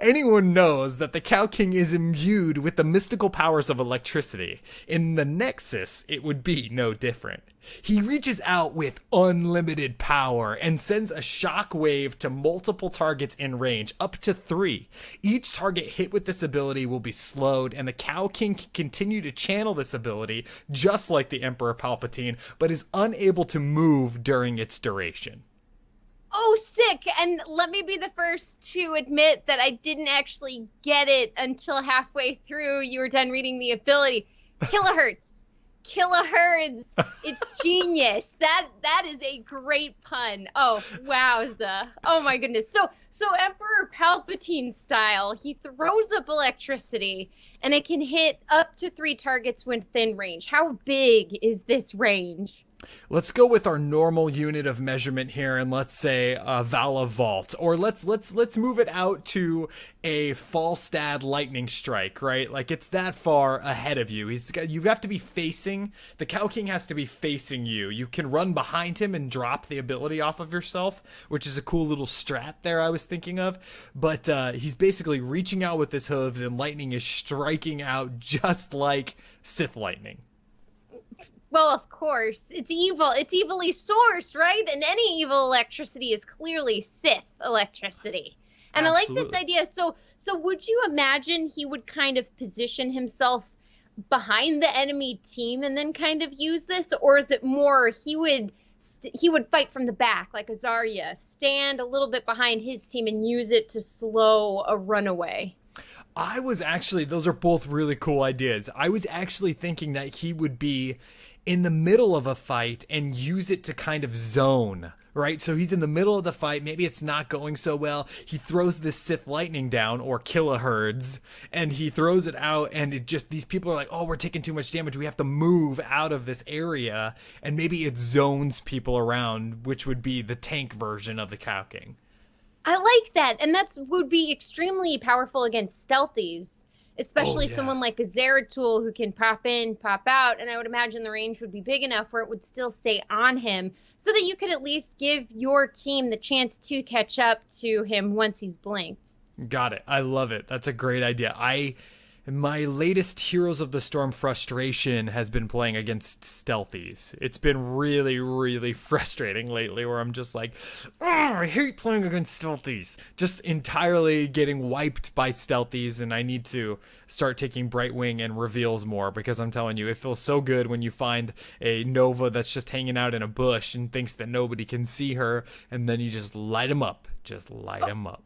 anyone knows that the Cow King is imbued with the mystical powers of electricity. In the Nexus, it would be no different. He reaches out with unlimited power and sends a shock wave to multiple targets in range, up to 3. Each target hit with this ability will be slowed, and the Cow King can continue to channel this ability, just like the Emperor Palpatine, but is unable to move during its duration. Oh, sick. And let me be the first to admit that I didn't actually get it until halfway through you were done reading the ability. Kilohertz. Kilohertz. It's genius. That is a great pun. Oh, wowza. Oh my goodness. So Emperor Palpatine style, he throws up electricity and it can hit up to 3 targets within range. How big is this range? Let's go with our normal unit of measurement here, and let's say Vala Vault, or let's move it out to a Falstad lightning strike, right? Like, it's that far ahead of you. You have to be facing, the Cow King has to be facing you. You can run behind him and drop the ability off of yourself, which is a cool little strat there I was thinking of. But he's basically reaching out with his hooves, and lightning is striking out just like Sith lightning. Well, of course. It's evil. It's evilly sourced, right? And any evil electricity is clearly Sith electricity. And Absolutely. I like this idea. So would you imagine he would kind of position himself behind the enemy team and then kind of use this? Or is it more he would fight from the back like Azaria, stand a little bit behind his team and use it to slow a runaway? Those are both really cool ideas. I was actually thinking that he would be in the middle of a fight and use it to kind of zone, right? So he's in the middle of the fight. Maybe it's not going so well. He throws this Sith lightning down, or kilohertz, and he throws it out, and these people are like, oh, we're taking too much damage. We have to move out of this area. And maybe it zones people around, which would be the tank version of the Cow King. I like that. And that would be extremely powerful against stealthies, especially yeah. someone like a Zeratul who can pop in, pop out, and I would imagine the range would be big enough where it would still stay on him so that you could at least give your team the chance to catch up to him once he's blinked. Got it. I love it. That's a great idea. My latest Heroes of the Storm frustration has been playing against stealthies. It's been really, really frustrating lately where I'm just like, oh, I hate playing against stealthies. Just entirely getting wiped by stealthies, and I need to start taking Brightwing and reveals more because I'm telling you, it feels so good when you find a Nova that's just hanging out in a bush and thinks that nobody can see her, and then you just light them up. Just light them up.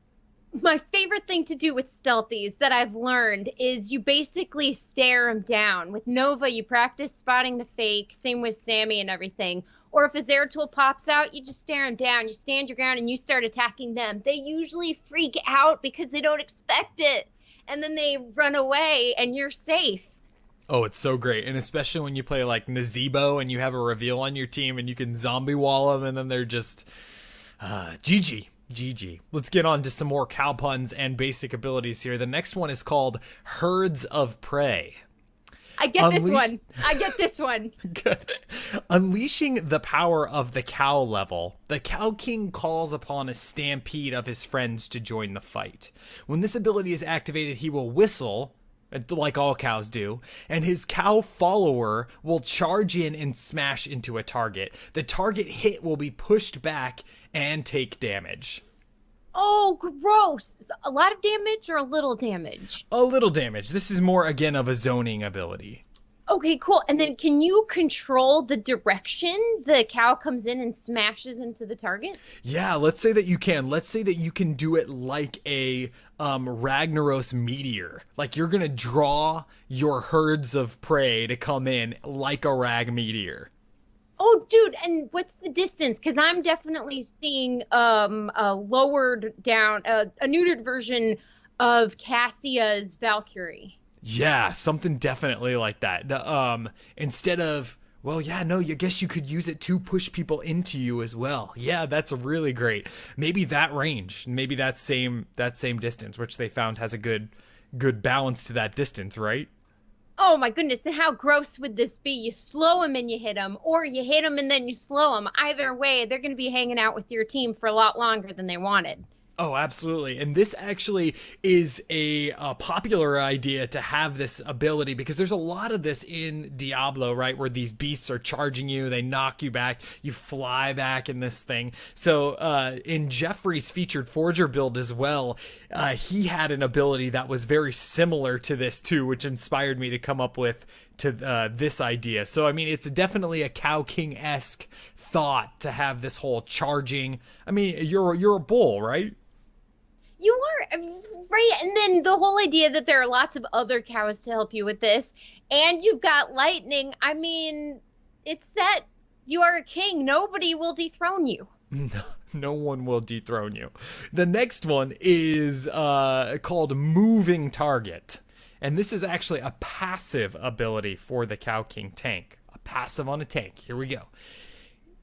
My favorite thing to do with stealthies that I've learned is you basically stare them down. With Nova, you practice spotting the fake, same with Sammy and everything. Or if a Zeratul pops out, you just stare them down. You stand your ground and you start attacking them. They usually freak out because they don't expect it. And then they run away and you're safe. Oh, it's so great. And especially when you play like Nazebo and you have a reveal on your team and you can zombie wall them and then they're just GG. GG. Let's get on to some more cow puns and basic abilities here. The next one is called Herds of Prey. I get this one. Good. Unleashing the power of the cow level, the Cow King calls upon a stampede of his friends to join the fight. When this ability is activated, he will whistle, like all cows do, and his cow follower will charge in and smash into a target. The target hit will be pushed back and take damage. Oh, gross. A lot of damage or a little damage? A little damage. This is more, again, of a zoning ability. Okay, cool. And then can you control the direction the cow comes in and smashes into the target? Yeah, let's say that you can. Let's say that you can do it like a Ragnaros meteor. Like you're going to draw your herds of prey to come in like a rag meteor. Oh, dude, and what's the distance? Because I'm definitely seeing a lowered down, a neutered version of Cassia's Valkyrie. Yeah, something definitely like that. Instead of, well, yeah, no, I guess you could use it to push people into you as well. Yeah, that's really great. Maybe that range, maybe that same distance, which they found has a good balance to that distance, right? Oh my goodness, and how gross would this be? You slow them and you hit them, or you hit them and then you slow them. Either way, they're going to be hanging out with your team for a lot longer than they wanted. Oh, absolutely. And this actually is a popular idea to have this ability because there's a lot of this in Diablo, right? Where these beasts are charging you, they knock you back, you fly back in this thing. So in Jeffrey's featured Forger build as well, he had an ability that was very similar to this too, which inspired me to come up with this idea. So, I mean, it's definitely a Cow King-esque thought to have this whole charging. I mean, you're a bull, right? You are, right? And then the whole idea that there are lots of other cows to help you with this, and you've got lightning. I mean, it's set. You are a king. Nobody will dethrone you. No one will dethrone you. The next one is called Moving Target. And this is actually a passive ability for the Cow King tank. A passive on a tank. Here we go.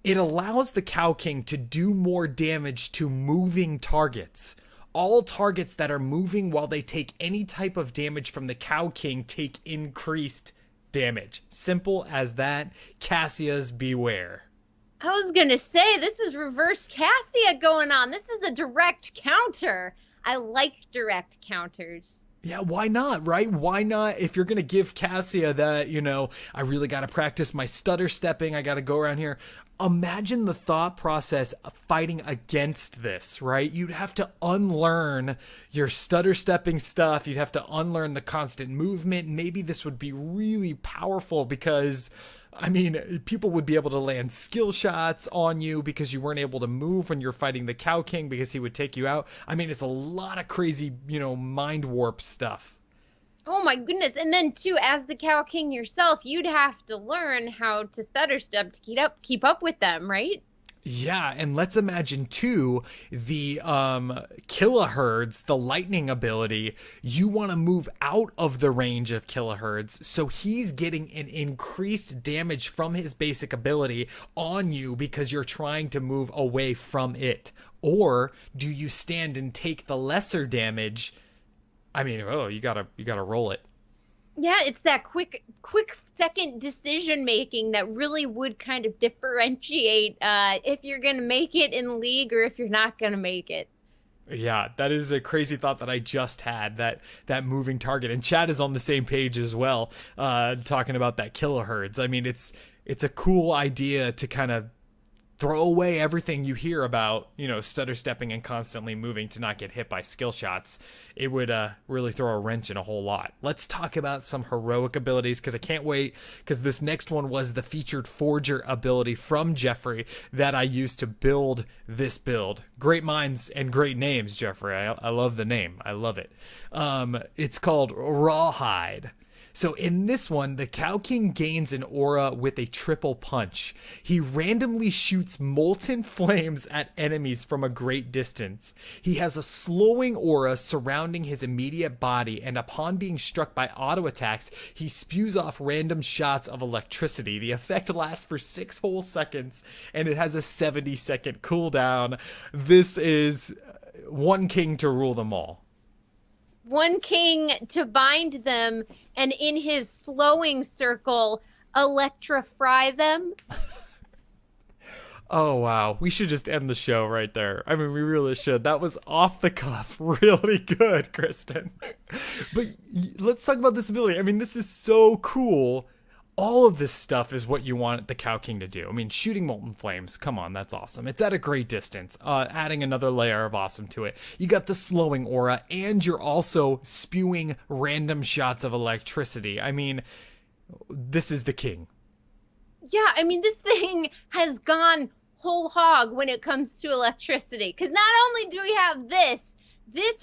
It allows the Cow King to do more damage to moving targets. All targets that are moving while they take any type of damage from the Cow King take increased damage. Simple as that. Cassia's beware. I was going to say, this is reverse Cassia going on. This is a direct counter. I like direct counters. Yeah, why not, right? Why not? If you're going to give Cassia that, I really got to practice my stutter stepping, I got to go around here. Imagine the thought process of fighting against this, right? You'd have to unlearn your stutter stepping stuff. You'd have to unlearn the constant movement. Maybe this would be really powerful because, I mean, people would be able to land skill shots on you because you weren't able to move when you're fighting the Cow King because he would take you out. I mean, it's a lot of crazy, mind warp stuff. Oh my goodness. And then too, as the Cow King yourself, you'd have to learn how to stutter step to keep up with them, right? Yeah, and let's imagine too the kilohertz, the lightning ability. You want to move out of the range of kilohertz, so he's getting an increased damage from his basic ability on you because you're trying to move away from it. Or do you stand and take the lesser damage? I mean, you gotta roll it. Yeah, it's that quick second decision making that really would kind of differentiate if you're gonna make it in the league or if you're not gonna make it. Yeah, that is a crazy thought that I just had, that moving target. And Chad is on the same page as well, talking about that kilohertz. I mean, it's a cool idea to kind of throw away everything you hear about, stutter stepping and constantly moving to not get hit by skill shots. It would really throw a wrench in a whole lot. Let's talk about some heroic abilities, because I can't wait, because this next one was the featured Forger ability from Jeffrey that I used to build this build. Great minds and great names, Jeffrey. I love the name. I love it. It's called Rawhide. So in this one, the Cow King gains an aura with a triple punch. He randomly shoots molten flames at enemies from a great distance. He has a slowing aura surrounding his immediate body, and upon being struck by auto attacks, he spews off random shots of electricity. The effect lasts for 6 whole seconds, and it has a 70-second cooldown. This is one king to rule them all. One king to bind them, and in his slowing circle, electrify them. Oh, wow. We should just end the show right there. I mean, we really should. That was off the cuff. Really good, Kristen. But let's talk about this ability. I mean, this is so cool. All of this stuff is what you want the Cow King to do. I mean, shooting molten flames, come on, that's awesome. It's at a great distance, adding another layer of awesome to it. You got the slowing aura, and you're also spewing random shots of electricity. I mean, this is the king. Yeah, I mean, this thing has gone whole hog when it comes to electricity. Because not only do we have this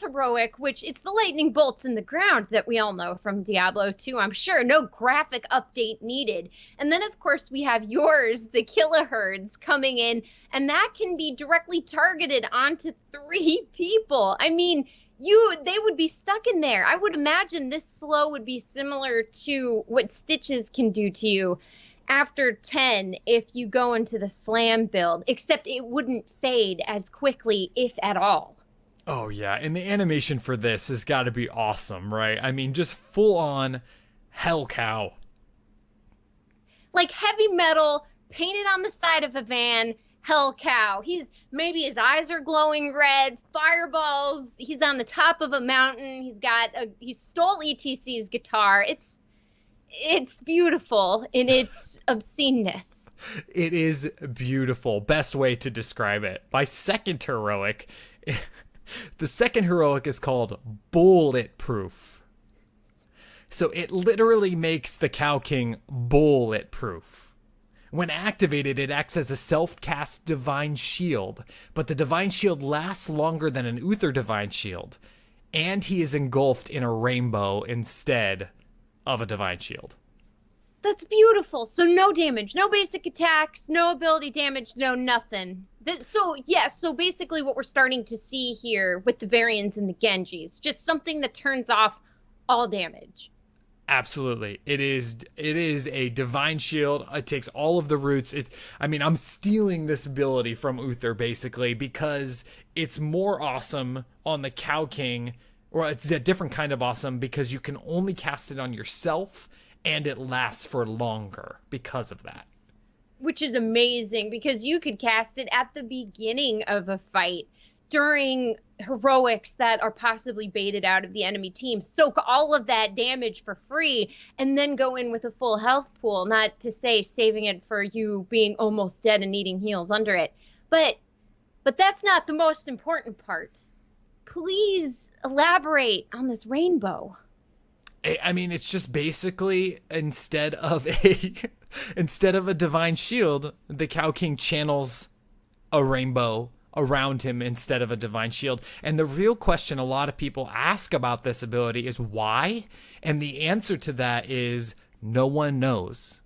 heroic, which it's the lightning bolts in the ground that we all know from Diablo 2, I'm sure. No graphic update needed. And then, of course, we have yours, the kilohertz, coming in, and that can be directly targeted onto 3 people. I mean, they would be stuck in there. I would imagine this slow would be similar to what Stitches can do to you after 10 if you go into the slam build, except it wouldn't fade as quickly, if at all. Oh, yeah, and the animation for this has got to be awesome, right? I mean, just full-on hell cow. Like heavy metal, painted on the side of a van, hell cow. Maybe his eyes are glowing red, fireballs, he's on the top of a mountain, he stole ETC's guitar. It's beautiful in its obsceneness. It is beautiful. Best way to describe it. My second heroic... The second heroic is called Bulletproof. So it literally makes the Cow King bulletproof. When activated, it acts as a self-cast Divine Shield, but the Divine Shield lasts longer than an Uther Divine Shield, and he is engulfed in a rainbow instead of a Divine Shield. That's beautiful. So no damage, no basic attacks, no ability damage, no nothing. So basically what we're starting to see here with the Varians and the Genjis, just something that turns off all damage. Absolutely. It is a Divine Shield. It takes all of the roots. I'm stealing this ability from Uther basically because it's more awesome on the Cow King, or it's a different kind of awesome because you can only cast it on yourself and it lasts for longer because of that. Which is amazing because you could cast it at the beginning of a fight during heroics that are possibly baited out of the enemy team. Soak all of that damage for free and then go in with a full health pool, not to say saving it for you being almost dead and needing heals under it. But that's not the most important part. Please elaborate on this rainbow. I mean, it's just basically instead of a Divine Shield, the Cow King channels a rainbow around him instead of a Divine Shield. And the real question a lot of people ask about this ability is why? And the answer to that is no one knows.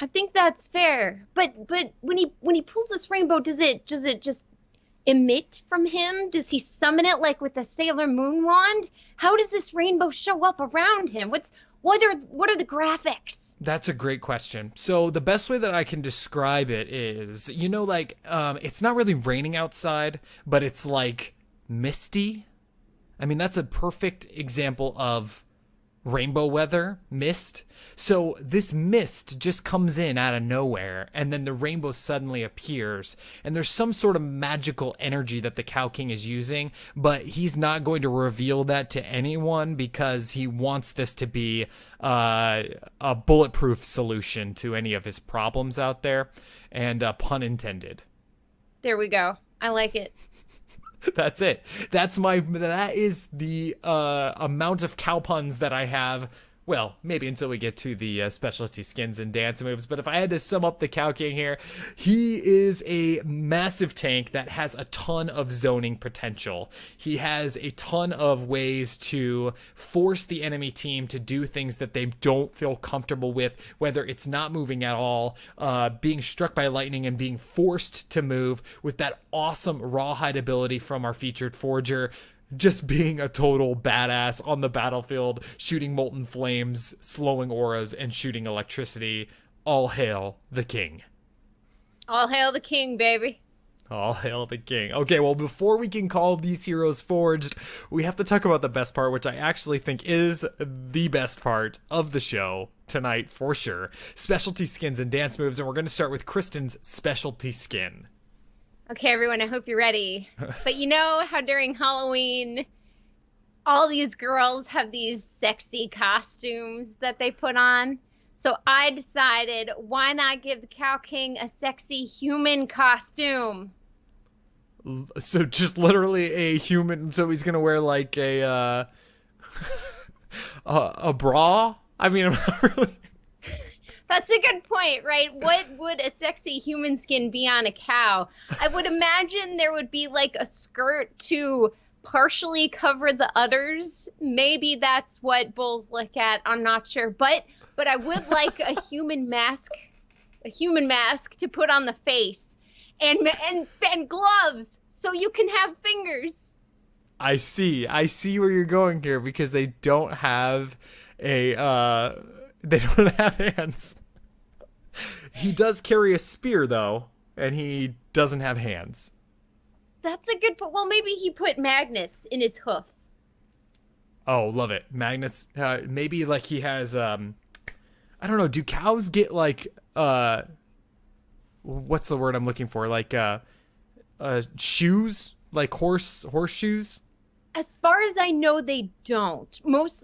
I think that's fair. But when he pulls this rainbow, does it just emit from him? Does he summon it like with a Sailor Moon wand? How does this rainbow show up around him? What are the graphics? That's a great question. So the best way that I can describe it is, it's not really raining outside, but it's like misty. I mean, that's a perfect example of rainbow weather, mist. So this mist just comes in out of nowhere, and then the rainbow suddenly appears, and there's some sort of magical energy that the Cow King is using, but he's not going to reveal that to anyone because he wants this to be a bulletproof solution to any of his problems out there, and pun intended. There we go. I like it. That's it. That is the amount of cow puns that I have. Well, maybe until we get to the specialty skins and dance moves. But if I had to sum up the Cow King here, he is a massive tank that has a ton of zoning potential. He has a ton of ways to force the enemy team to do things that they don't feel comfortable with, whether it's not moving at all, being struck by lightning and being forced to move with that awesome rawhide ability from our featured forger, just being a total badass on the battlefield, shooting molten flames, slowing auras, and shooting electricity. All hail the king. All hail the king, baby. All hail the king. Okay, well, before we can call these heroes forged, we have to talk about the best part, which I actually think is the best part of the show tonight for sure. Specialty skins and dance moves, and we're going to start with Kristen's specialty skin. Okay, everyone, I hope you're ready. But you know how during Halloween, all these girls have these sexy costumes that they put on? So I decided, why not give the Cow King a sexy human costume? So just literally a human, so he's going to wear like a bra? I mean, I'm not really... That's a good point, right? What would a sexy human skin be on a cow? I would imagine there would be like a skirt to partially cover the udders. Maybe that's what bulls look at. I'm not sure. But I would like a human mask to put on the face and gloves so you can have fingers. I see where you're going here because they don't have hands. He does carry a spear, though, and he doesn't have hands. That's a good point. Well, maybe he put magnets in his hoof. Oh, love it. Magnets. Maybe, like, he has, I don't know, do cows get, like, what's the word I'm looking for? Like, shoes? Like horseshoes? As far as I know, they don't.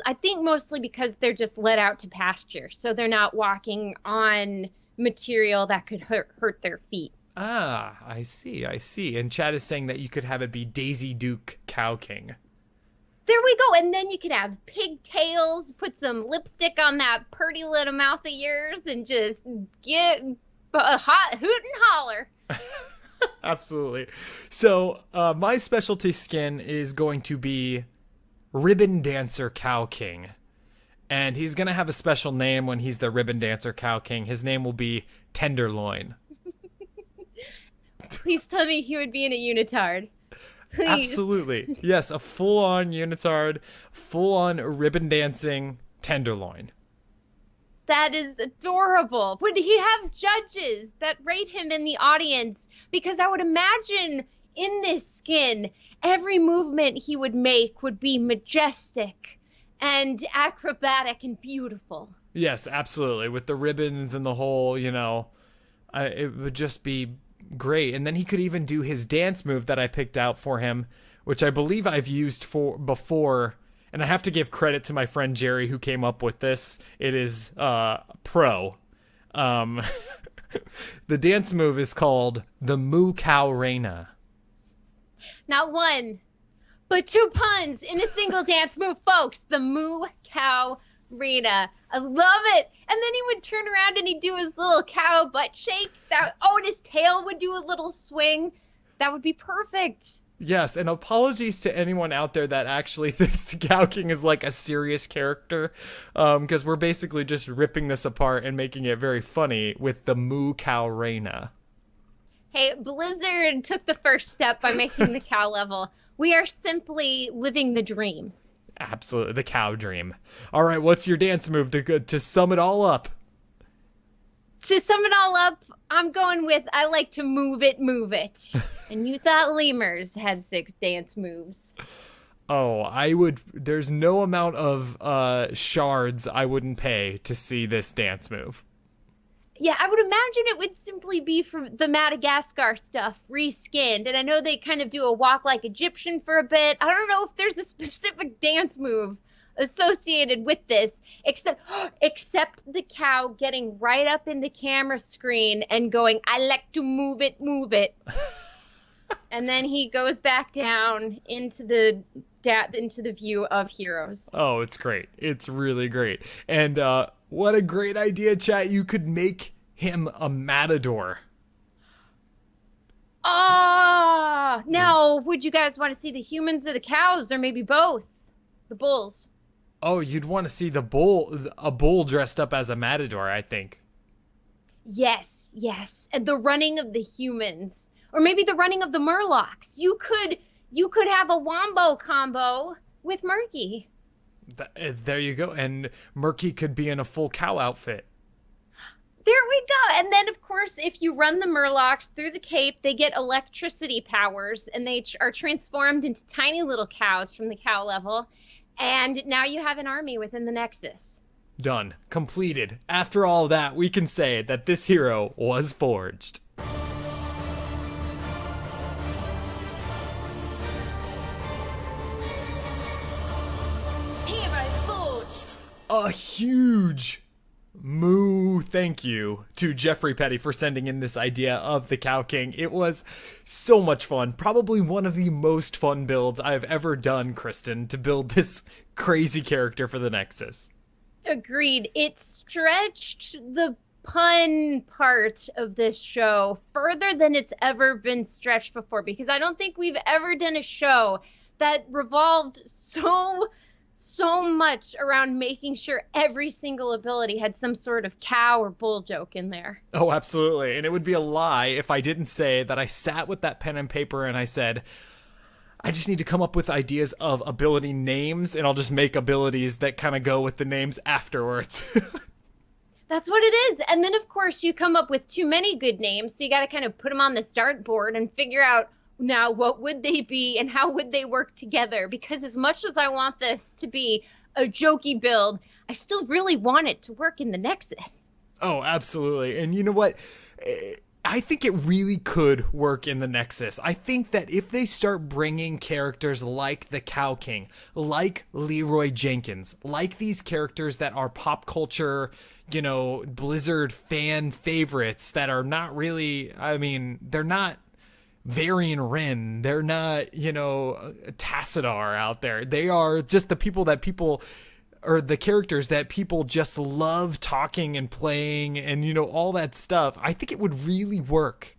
I think mostly because they're just let out to pasture, so they're not walking on material that could hurt their feet. Ah, I see. And Chad is saying that you could have it be Daisy Duke Cow King. There we go. And then you could have pigtails, put some lipstick on that pretty little mouth of yours, and just get a hot hoot and holler. Absolutely. So my specialty skin is going to be Ribbon Dancer Cow King. And he's going to have a special name when he's the Ribbon Dancer Cow King. His name will be Tenderloin. Please tell me he would be in a unitard. Please. Absolutely. Yes, a full-on unitard, full-on ribbon dancing Tenderloin. That is adorable. Would he have judges that rate him in the audience? Because I would imagine in this skin, every movement he would make would be majestic and acrobatic and beautiful. Yes, absolutely. With the ribbons and the whole, it would just be great. And then he could even do his dance move that I picked out for him, which I believe I've used before. And I have to give credit to my friend Jerry who came up with this. It is pro. The dance move is called the Moo Cow Reina. Not one, but two puns in a single dance move, folks. The Moo Cow Reina. I love it. And then he would turn around and he'd do his little cow butt shake. And his tail would do a little swing. That would be perfect. Yes, and apologies to anyone out there that actually thinks the Cow King is like a serious character, because we're basically just ripping this apart and making it very funny with the Moo Cow Reina. Hey, Blizzard took the first step by making the cow level. We are simply living the dream. Absolutely, the cow dream. All right, what's your dance move to sum it all up? To sum it all up, I'm going with I like to move it. And you thought lemurs had 6 dance moves. Oh, I would. There's no amount of shards I wouldn't pay to see this dance move. Yeah, I would imagine it would simply be from the Madagascar stuff reskinned. And I know they kind of do a walk like Egyptian for a bit. I don't know if there's a specific dance move associated with this, except the cow getting right up in the camera screen and going, "I like to move it, move it." And then he goes back down into the view of Heroes. Oh, it's great. It's really great. And what a great idea, chat. You could make him a matador. Ah, now would you guys want to see the humans or the cows, or maybe both? The bulls. Oh, you'd want to see a bull dressed up as a matador, I think. Yes, and the running of the humans, or maybe the running of the murlocs. You could have a wombo combo with Murky. There you go. And Murky could be in a full cow outfit. There we go. And then, of course, if you run the murlocs through the cape, they get electricity powers, and they are transformed into tiny little cows from the cow level. And now you have an army within the Nexus. Done. Completed. After all that, we can say that this hero was forged. A huge thank you to Jeffrey Petty for sending in this idea of the Cow King. It was so much fun. Probably one of the most fun builds I've ever done, Kristen, to build this crazy character for the Nexus. Agreed. It stretched the pun part of this show further than it's ever been stretched before, because I don't think we've ever done a show that revolved so much around making sure every single ability had some sort of cow or bull joke in there. Oh, absolutely. And it would be a lie if I didn't say that I sat with that pen and paper and I said, I just need to come up with ideas of ability names, and I'll just make abilities that kind of go with the names afterwards. That's what it is. And then, of course, you come up with too many good names, so you got to kind of put them on the start board and figure out, now, what would they be and how would they work together? Because as much as I want this to be a jokey build, I still really want it to work in the Nexus. Oh, absolutely. And you know what? I think it really could work in the Nexus. I think that if they start bringing characters like the Cow King, like Leroy Jenkins, like these characters that are pop culture, Blizzard fan favorites that are not really, they're not Varian Wren, they're not, Tassadar out there. They are just the characters that people just love talking and playing and, all that stuff. I think it would really work.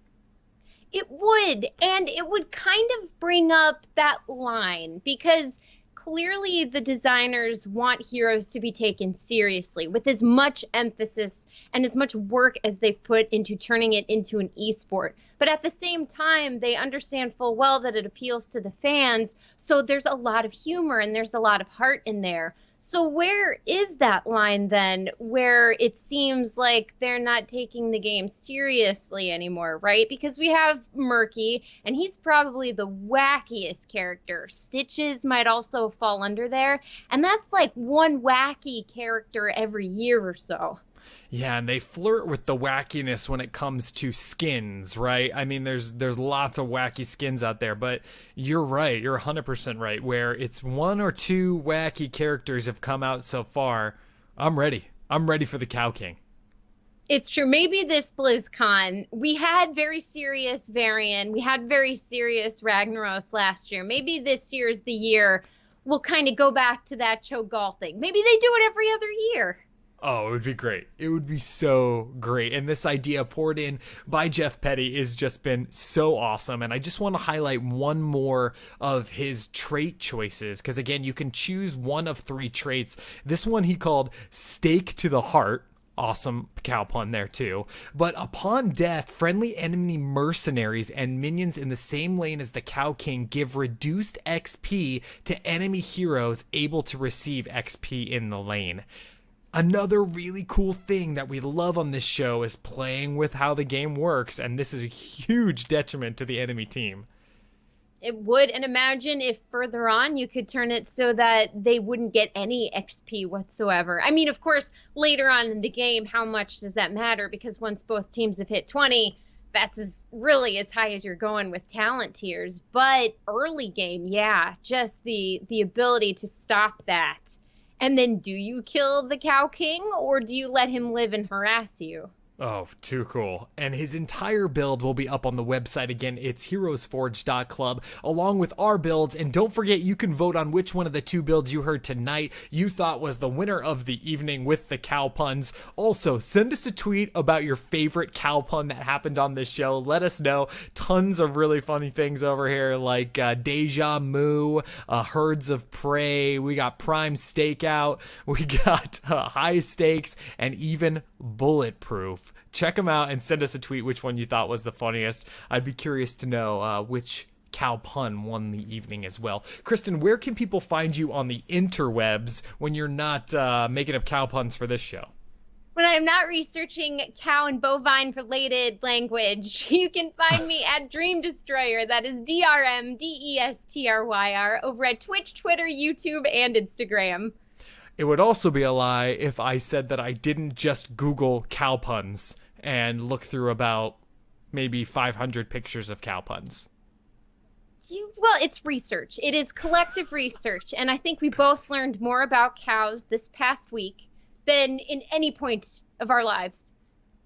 It would, and it would kind of bring up that line, because clearly the designers want Heroes to be taken seriously with as much emphasis and as much work as they've put into turning it into an esport. But at the same time, they understand full well that it appeals to the fans, so there's a lot of humor and there's a lot of heart in there. So where is that line then, where it seems like they're not taking the game seriously anymore, right? Because we have Murky, and he's probably the wackiest character. Stitches might also fall under there, and that's like one wacky character every year or so. Yeah, and they flirt with the wackiness when it comes to skins, right? There's lots of wacky skins out there, but you're right. You're 100% right. Where it's one or two wacky characters have come out so far, I'm ready. I'm ready for the Cow King. It's true. Maybe this BlizzCon, we had very serious Varian, we had very serious Ragnaros last year. Maybe this year is the year we'll kind of go back to that Cho'Gall thing. Maybe they do it every other year. Oh, it would be great. It would be so great. And this idea poured in by Jeff Petty has just been so awesome. And I just want to highlight one more of his trait choices, because again, you can choose one of 3 traits. This one he called Stake to the Heart. Awesome cow pun there too. But upon death, friendly enemy mercenaries and minions in the same lane as the Cow King give reduced XP to enemy heroes able to receive XP in the lane. Another really cool thing that we love on this show is playing with how the game works, and this is a huge detriment to the enemy team. It would, and imagine if further on you could turn it so that they wouldn't get any XP whatsoever. I mean, of course, later on in the game, how much does that matter? Because once both teams have hit 20, that's really as high as you're going with talent tiers. But early game, yeah, just the ability to stop that. And then do you kill the Cow King, or do you let him live and harass you? Oh, too cool. And his entire build will be up on the website. Again, it's heroesforge.club, along with our builds. And don't forget, you can vote on which one of the two builds you heard tonight you thought was the winner of the evening with the cow puns. Also, send us a tweet about your favorite cow pun that happened on this show. Let us know. Tons of really funny things over here, like Deja Moo, Herds of Prey. We got Prime Stakeout. We got High Stakes, and even Bulletproof. Check them out and send us a tweet which one you thought was the funniest. I'd be curious to know which cow pun won the evening as well. Kristen, where can people find you on the interwebs when you're not making up cow puns for this show? When I'm not researching cow and bovine related language, you can find me at Dream Destroyer. That is DRMDESTRYR over at Twitch, Twitter, YouTube, and Instagram. It would also be a lie if I said that I didn't just Google cow puns and look through about maybe 500 pictures of cow puns. Well, it's research. It is collective research. And I think we both learned more about cows this past week than in any point of our lives.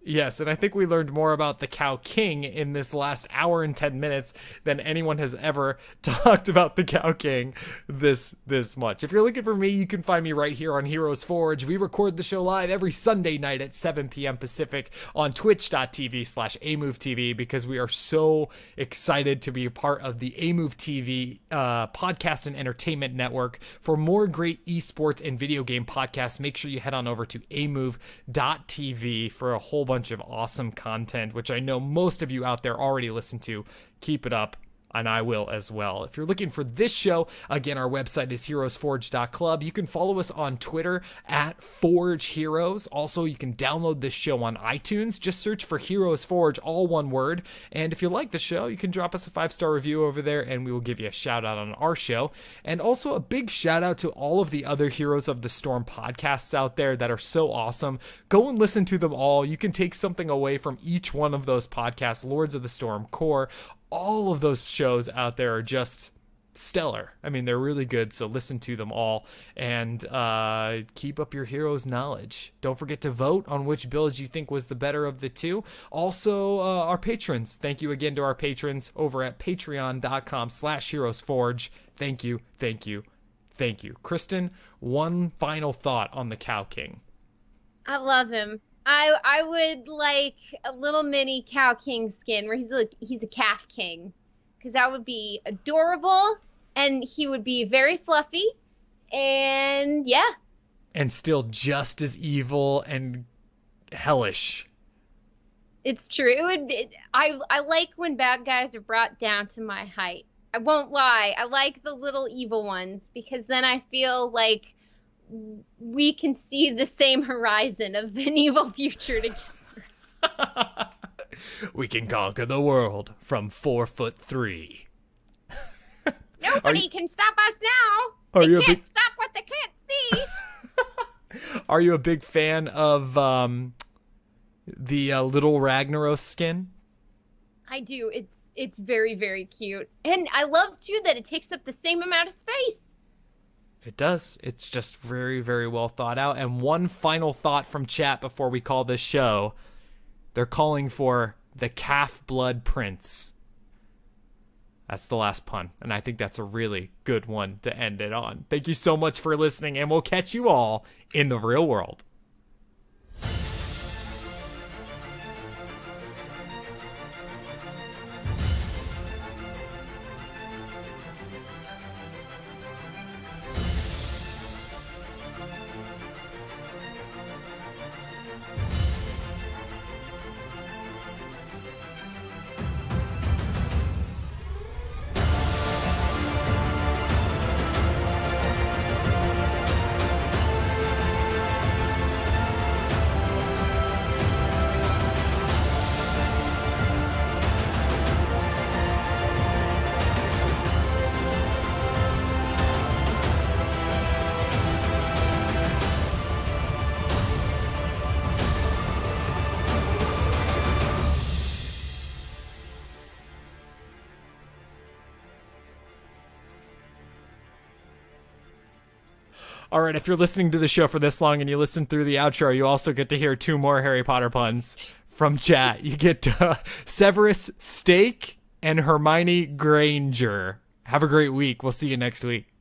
Yes, and I think we learned more about the Cow King in this last hour and 10 minutes than anyone has ever talked about the Cow King this much. If you're looking for me, you can find me right here on Heroes Forge. We record the show live every Sunday night at 7 p.m. Pacific on twitch.tv/Amove TV because we are so excited to be a part of the Amove TV podcast and entertainment network. For more great esports and video game podcasts, make sure you head on over to amove.tv for a whole bunch of awesome content, which I know most of you out there already listen to. Keep it up, and I will as well. If you're looking for this show, again, our website is heroesforge.club. You can follow us on Twitter at Forge Heroes. Also, you can download this show on iTunes. Just search for Heroes Forge, all one word. And if you like the show, you can drop us a 5-star review over there, and we will give you a shout out on our show. And also a big shout out to all of the other Heroes of the Storm podcasts out there that are so awesome. Go and listen to them all. You can take something away from each one of those podcasts. Lords of the Storm, Core, all of those shows out there are just stellar. I mean, they're really good, so listen to them all and keep up your heroes knowledge. Don't forget to vote on which build you think was the better of the two. Also, our patrons. Thank you again to our patrons over at patreon.com/heroesforge. Thank you, thank you, thank you. Kristen, one final thought on the Cow King. I love him. I would like a little mini Cow King skin where he's a calf king, because that would be adorable and he would be very fluffy and yeah. And still just as evil and hellish. It's true. I like when bad guys are brought down to my height. I won't lie. I like the little evil ones because then I feel like we can see the same horizon of an evil future together. We can conquer the world from 4'3". Nobody can stop us now. Are you they can't stop what they can't see. Are you a big fan of the little Ragnaros skin? I do. It's very, very cute. And I love, too, that it takes up the same amount of space. It does. It's just very, very well thought out. And one final thought from chat before we call this show. They're calling for the Calf Blood Prince. That's the last pun. And I think that's a really good one to end it on. Thank you so much for listening, and we'll catch you all in the real world. All right, if you're listening to the show for this long and you listen through the outro, you also get to hear 2 more Harry Potter puns from chat. You get Severus Steak and Hermione Granger. Have a great week. We'll see you next week.